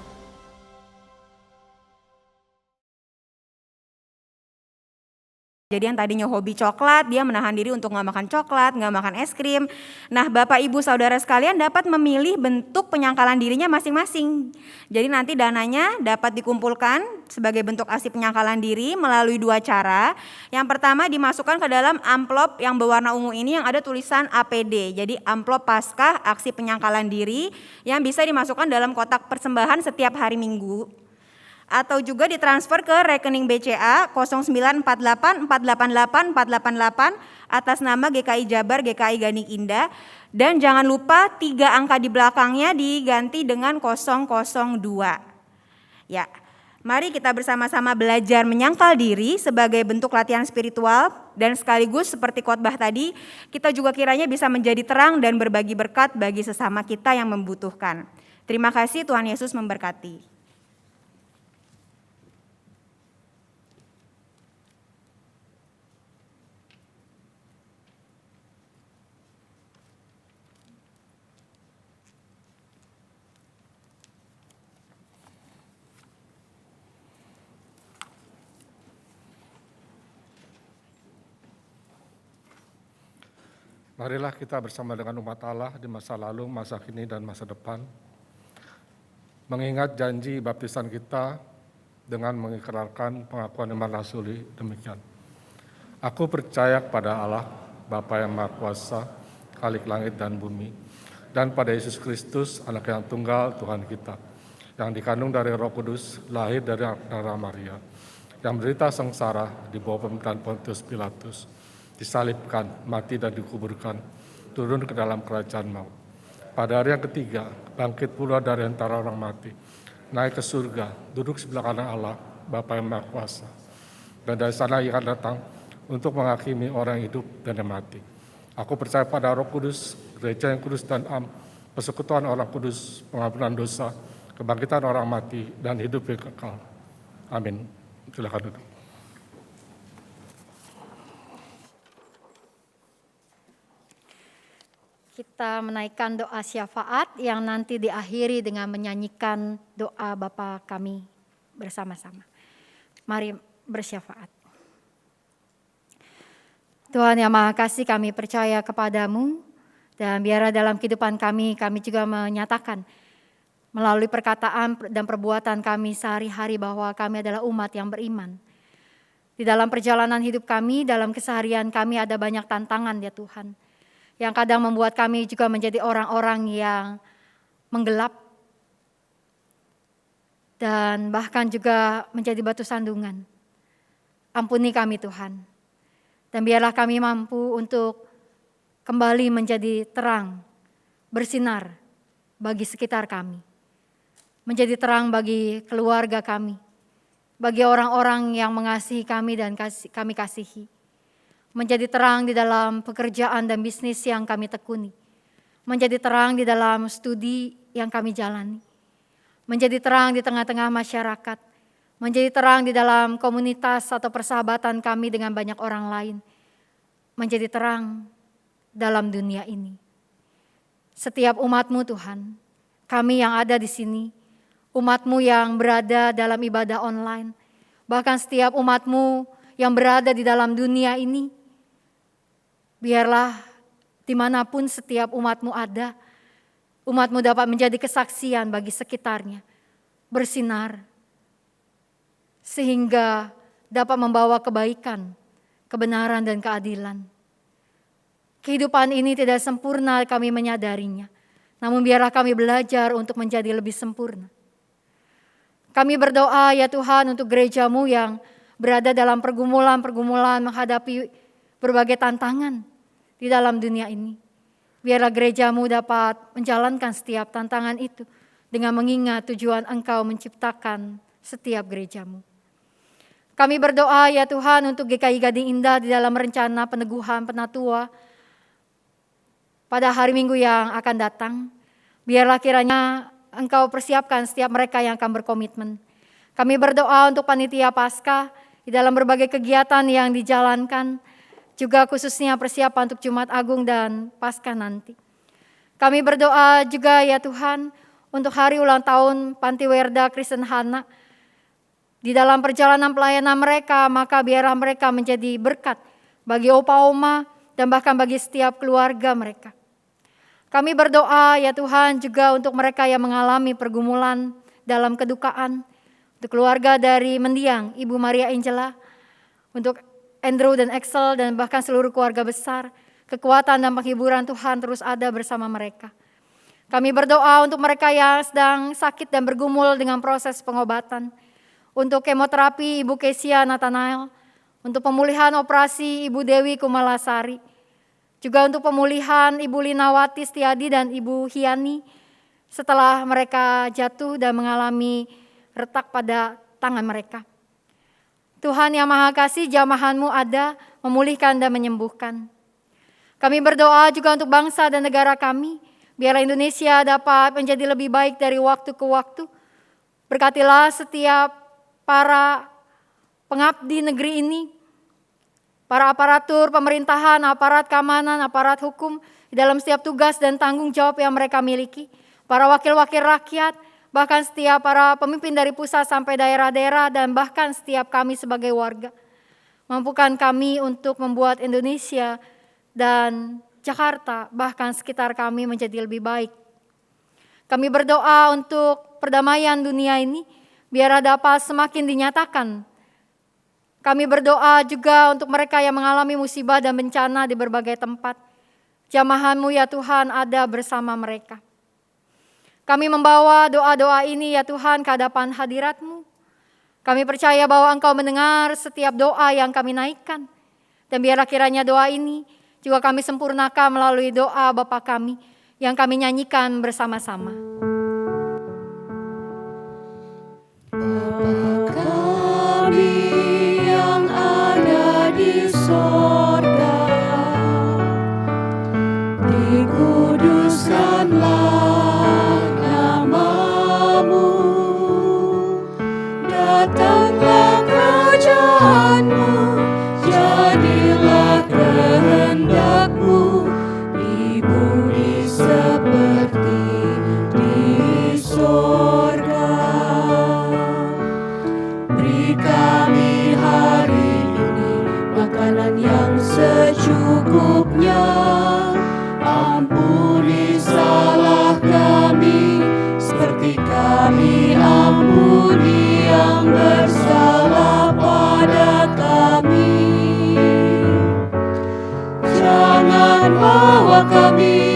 Jadi yang tadinya hobi coklat, dia menahan diri untuk nggak makan coklat, nggak makan es krim. Nah, Bapak Ibu Saudara sekalian dapat memilih bentuk penyangkalan dirinya masing-masing. Jadi nanti dananya dapat dikumpulkan sebagai bentuk aksi penyangkalan diri melalui 2 cara. Yang pertama dimasukkan ke dalam amplop yang berwarna ungu ini yang ada tulisan APD. Jadi amplop Paskah aksi penyangkalan diri yang bisa dimasukkan dalam kotak persembahan setiap hari Minggu. Atau juga ditransfer ke rekening BCA 0948488488 atas nama GKI Jabar GKI Ganing Indah, dan jangan lupa 3 angka di belakangnya diganti dengan 002. Ya, mari kita bersama-sama belajar menyangkal diri sebagai bentuk latihan spiritual, dan sekaligus seperti khotbah tadi, kita juga kiranya bisa menjadi terang dan berbagi berkat bagi sesama kita yang membutuhkan. Terima kasih, Tuhan Yesus memberkati. Marilah kita bersama dengan umat Allah di masa lalu, masa kini, dan masa depan, mengingat janji baptisan kita dengan mengikrarkan pengakuan iman rasuli demikian. Aku percaya kepada Allah, Bapa yang Maha Kuasa, Khalik langit dan bumi, dan pada Yesus Kristus, Anak yang tunggal Tuhan kita, yang dikandung dari Roh Kudus, lahir dari darah Maria, yang menderita sengsara di bawah pemerintahan Pontius Pilatus, disalibkan, mati dan dikuburkan, turun ke dalam kerajaan maut. Pada hari yang ketiga, bangkit pula dari antara orang mati, naik ke surga, duduk sebelah kanan Allah, Bapa yang Maha Kuasa. Dan dari sana ia akan datang untuk menghakimi orang yang hidup dan yang mati. Aku percaya pada Roh Kudus, gereja yang kudus dan persekutuan orang kudus, pengampunan dosa, kebangkitan orang mati, dan hidup yang kekal. Amin. Silakan duduk. Kita menaikkan doa syafaat yang nanti diakhiri dengan menyanyikan doa Bapa kami bersama-sama. Mari bersyafaat. Tuhan yang Maha Kasih, kami percaya kepadamu, dan biarlah dalam kehidupan kami juga menyatakan melalui perkataan dan perbuatan kami sehari-hari bahwa kami adalah umat yang beriman. Di dalam perjalanan hidup kami, dalam keseharian kami ada banyak tantangan ya Tuhan, yang kadang membuat kami juga menjadi orang-orang yang menggelap dan bahkan juga menjadi batu sandungan. Ampuni kami Tuhan, dan biarlah kami mampu untuk kembali menjadi terang, bersinar bagi sekitar kami, menjadi terang bagi keluarga kami, bagi orang-orang yang mengasihi kami dan kami kasihi, menjadi terang di dalam pekerjaan dan bisnis yang kami tekuni, menjadi terang di dalam studi yang kami jalani, menjadi terang di tengah-tengah masyarakat, menjadi terang di dalam komunitas atau persahabatan kami dengan banyak orang lain, menjadi terang dalam dunia ini. Setiap umat-Mu Tuhan, kami yang ada di sini, umat-Mu yang berada dalam ibadah online, bahkan setiap umat-Mu yang berada di dalam dunia ini, biarlah dimanapun setiap umat-Mu ada, umat-Mu dapat menjadi kesaksian bagi sekitarnya, bersinar, sehingga dapat membawa kebaikan, kebenaran dan keadilan. Kehidupan ini tidak sempurna, kami menyadarinya, namun biarlah kami belajar untuk menjadi lebih sempurna. Kami berdoa ya Tuhan untuk gereja-Mu yang berada dalam pergumulan-pergumulan menghadapi berbagai tantangan di dalam dunia ini. Biarlah gereja-Mu dapat menjalankan setiap tantangan itu dengan mengingat tujuan Engkau menciptakan setiap gereja-Mu. Kami berdoa ya Tuhan untuk GKI Gading Indah di dalam rencana peneguhan penatua pada hari Minggu yang akan datang. Biarlah kiranya Engkau persiapkan setiap mereka yang akan berkomitmen. Kami berdoa untuk panitia Paskah di dalam berbagai kegiatan yang dijalankan, juga khususnya persiapan untuk Jumat Agung dan Paskah nanti. Kami berdoa juga ya Tuhan untuk hari ulang tahun Panti Werda Kristen Hana. Di dalam perjalanan pelayanan mereka, maka biarlah mereka menjadi berkat bagi opa oma dan bahkan bagi setiap keluarga mereka. Kami berdoa ya Tuhan juga untuk mereka yang mengalami pergumulan dalam kedukaan, untuk keluarga dari mendiang Ibu Maria Angela, untuk Andrew dan Axel dan bahkan seluruh keluarga besar, kekuatan dan penghiburan Tuhan terus ada bersama mereka. Kami berdoa untuk mereka yang sedang sakit dan bergumul dengan proses pengobatan, untuk kemoterapi Ibu Kesia Nathanael, untuk pemulihan operasi Ibu Dewi Kumalasari, juga untuk pemulihan Ibu Linawati Setiadi dan Ibu Hiani setelah mereka jatuh dan mengalami retak pada tangan mereka. Tuhan yang Maha Kasih, jamahan-Mu ada memulihkan dan menyembuhkan. Kami berdoa juga untuk bangsa dan negara kami, biarlah Indonesia dapat menjadi lebih baik dari waktu ke waktu. Berkatilah setiap para pengabdi negeri ini, para aparatur pemerintahan, aparat keamanan, aparat hukum, di dalam setiap tugas dan tanggung jawab yang mereka miliki, para wakil-wakil rakyat, bahkan setiap para pemimpin dari pusat sampai daerah-daerah, dan bahkan setiap kami sebagai warga. Mampukan kami untuk membuat Indonesia dan Jakarta, bahkan sekitar kami menjadi lebih baik. Kami berdoa untuk perdamaian dunia ini biar dapat semakin dinyatakan. Kami berdoa juga untuk mereka yang mengalami musibah dan bencana di berbagai tempat. Jamahan-Mu ya Tuhan ada bersama mereka. Kami membawa doa-doa ini ya Tuhan ke hadapan hadirat-Mu. Kami percaya bahwa Engkau mendengar setiap doa yang kami naikkan. Dan biarlah kiranya doa ini juga kami sempurnakan melalui doa Bapa kami yang kami nyanyikan bersama-sama. Bapa kami yang ada di sorga, dikuduskanlah nama-Mu, datanglah kerajaan-Mu, jadilah kehendak-Mu di bumi seperti di sorga. Beri kami hari ini makanan yang secukupnya. Ampuni salah kami seperti kami ampuni yang bersalah pada kami. Jangan bawa kami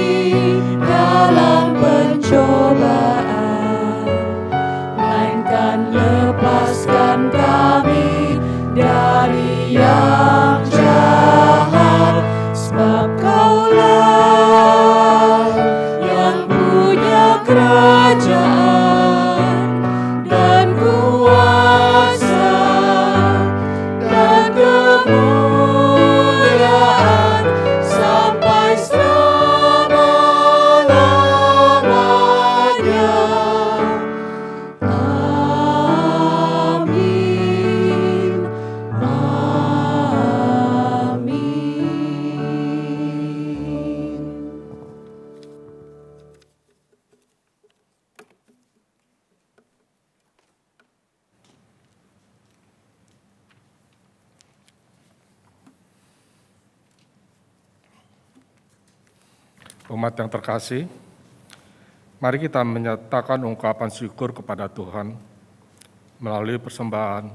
dalam pencobaan, melainkan lepaskan kami dari yang jahat. Sebab Kaulah yang punya kerajaan dan kuasa dan kemuliaan sampai selama-lamanya. Amin. Amin. Umat yang terkasih, mari kita menyatakan ungkapan syukur kepada Tuhan melalui persembahan.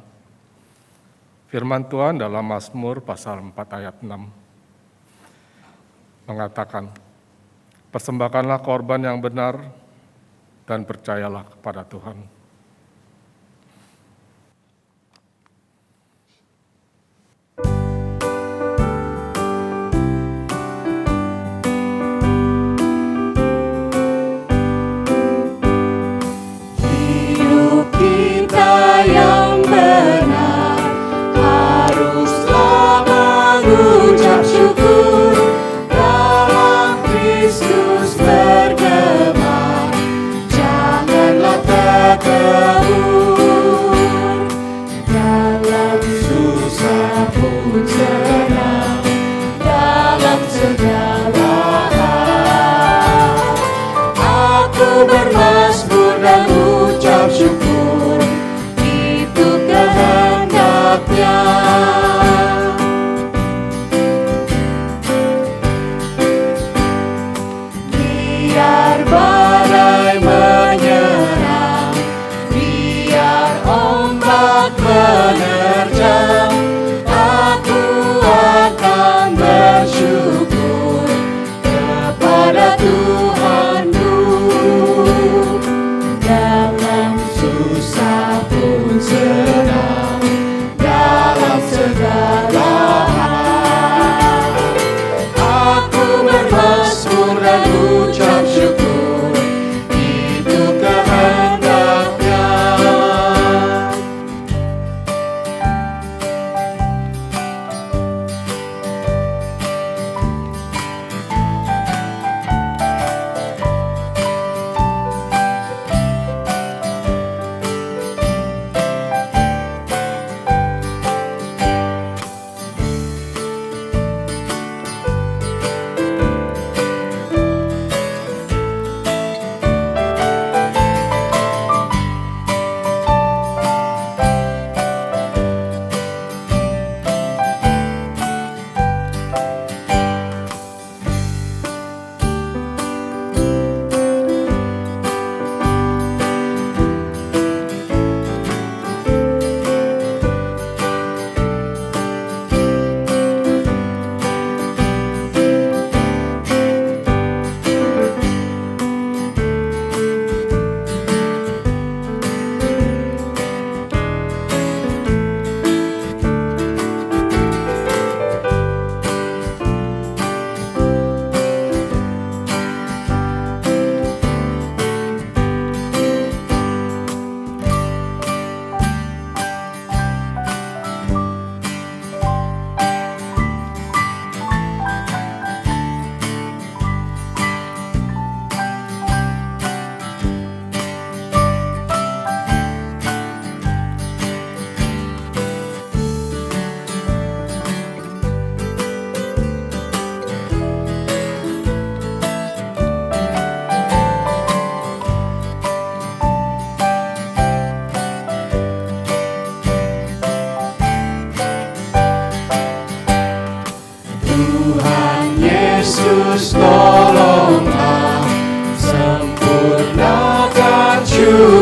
Firman Tuhan dalam Mazmur pasal 4 ayat 6 mengatakan, persembahkanlah korban yang benar dan percayalah kepada Tuhan. Hidup kita yang benar haruslah mengucap syukur, dalam Kristus bergema, janganlah terkejut.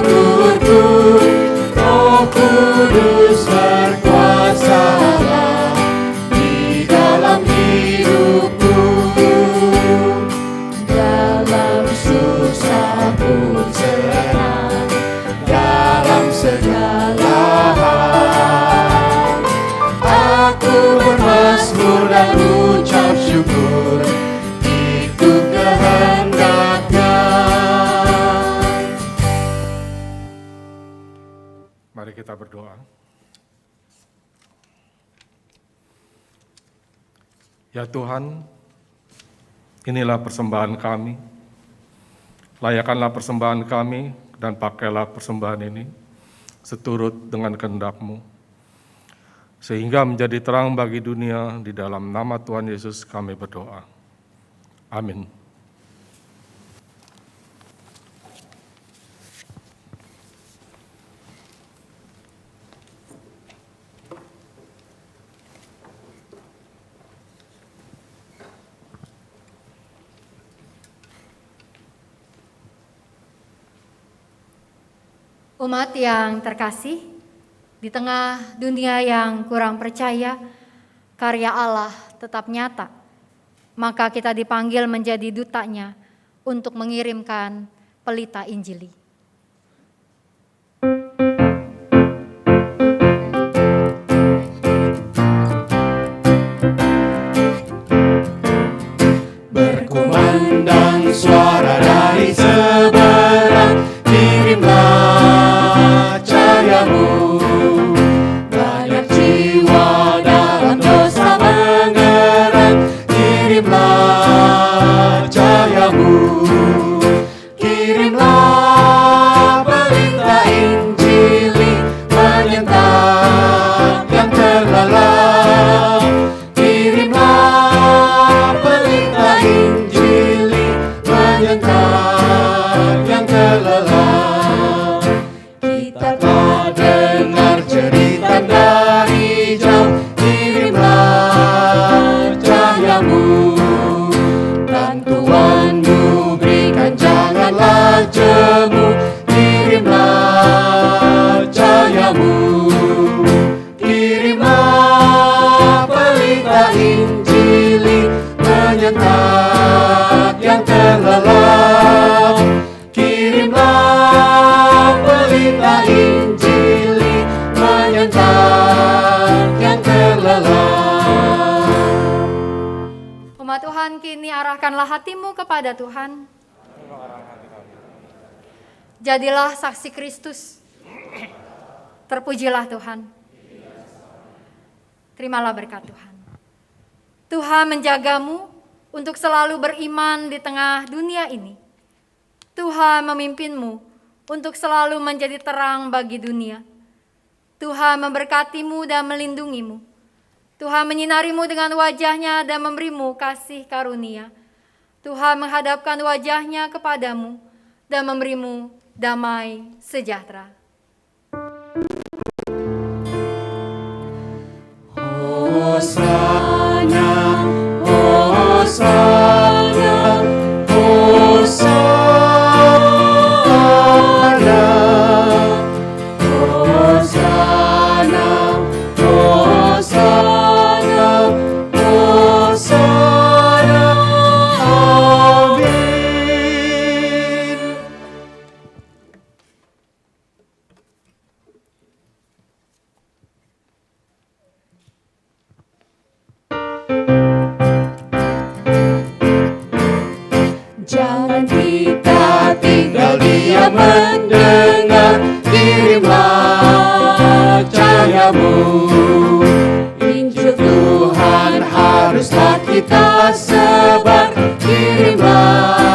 syukurku, Roh Kudus berkuasalah di dalam hidupku. Dalam susah pun senang, dalam segala hal aku bermazmur dan ucap syukur, itu kehendaknya. Mari kita berdoa. Ya Tuhan, inilah persembahan kami. Layakanlah persembahan kami dan pakailah persembahan ini seturut dengan kehendak-Mu, sehingga menjadi terang bagi dunia. Di dalam nama Tuhan Yesus kami berdoa. Amin. Umat yang terkasih, di tengah dunia yang kurang percaya, karya Allah tetap nyata. Maka kita dipanggil menjadi dutanya untuk mengirimkan pelita Injili. Berkumandang suara dari seberang, kirimlah cahayamu. Banyak jiwa dalam dosa mengerang, kirimlah cahayamu. Kirimlah pelita Injili menyentak yang terlelap. Kirimlah pelita Injili menyentak yang terlelap. Kita telah dengar cerita dari jauh, kirimlah cahayamu. Bantuanmu berikan, janganlah jemu, kirimlah cahayamu. Kirimlah pelita Injili menyentak yang terlelap. Kirimlah pelita Injili menyentak yang terlelap. Umat Tuhan, kini arahkanlah hatimu kepada Tuhan. Jadilah saksi Kristus. Terpujilah Tuhan. Terimalah berkat Tuhan. Tuhan menjagamu untuk selalu beriman di tengah dunia ini. Tuhan memimpinmu untuk selalu menjadi terang bagi dunia. Tuhan memberkatimu dan melindungimu. Tuhan menyinarimu dengan wajahnya dan memberimu kasih karunia. Tuhan menghadapkan wajahnya kepadamu dan memberimu damai sejahtera. Hosana, Hosana, Hosana, Hosana, Hosana, Hosana, amin. Jangan kita tinggal diam mendengar, kirimlah cahayamu. Injil Tuhan haruslah kita sebar, kirimlah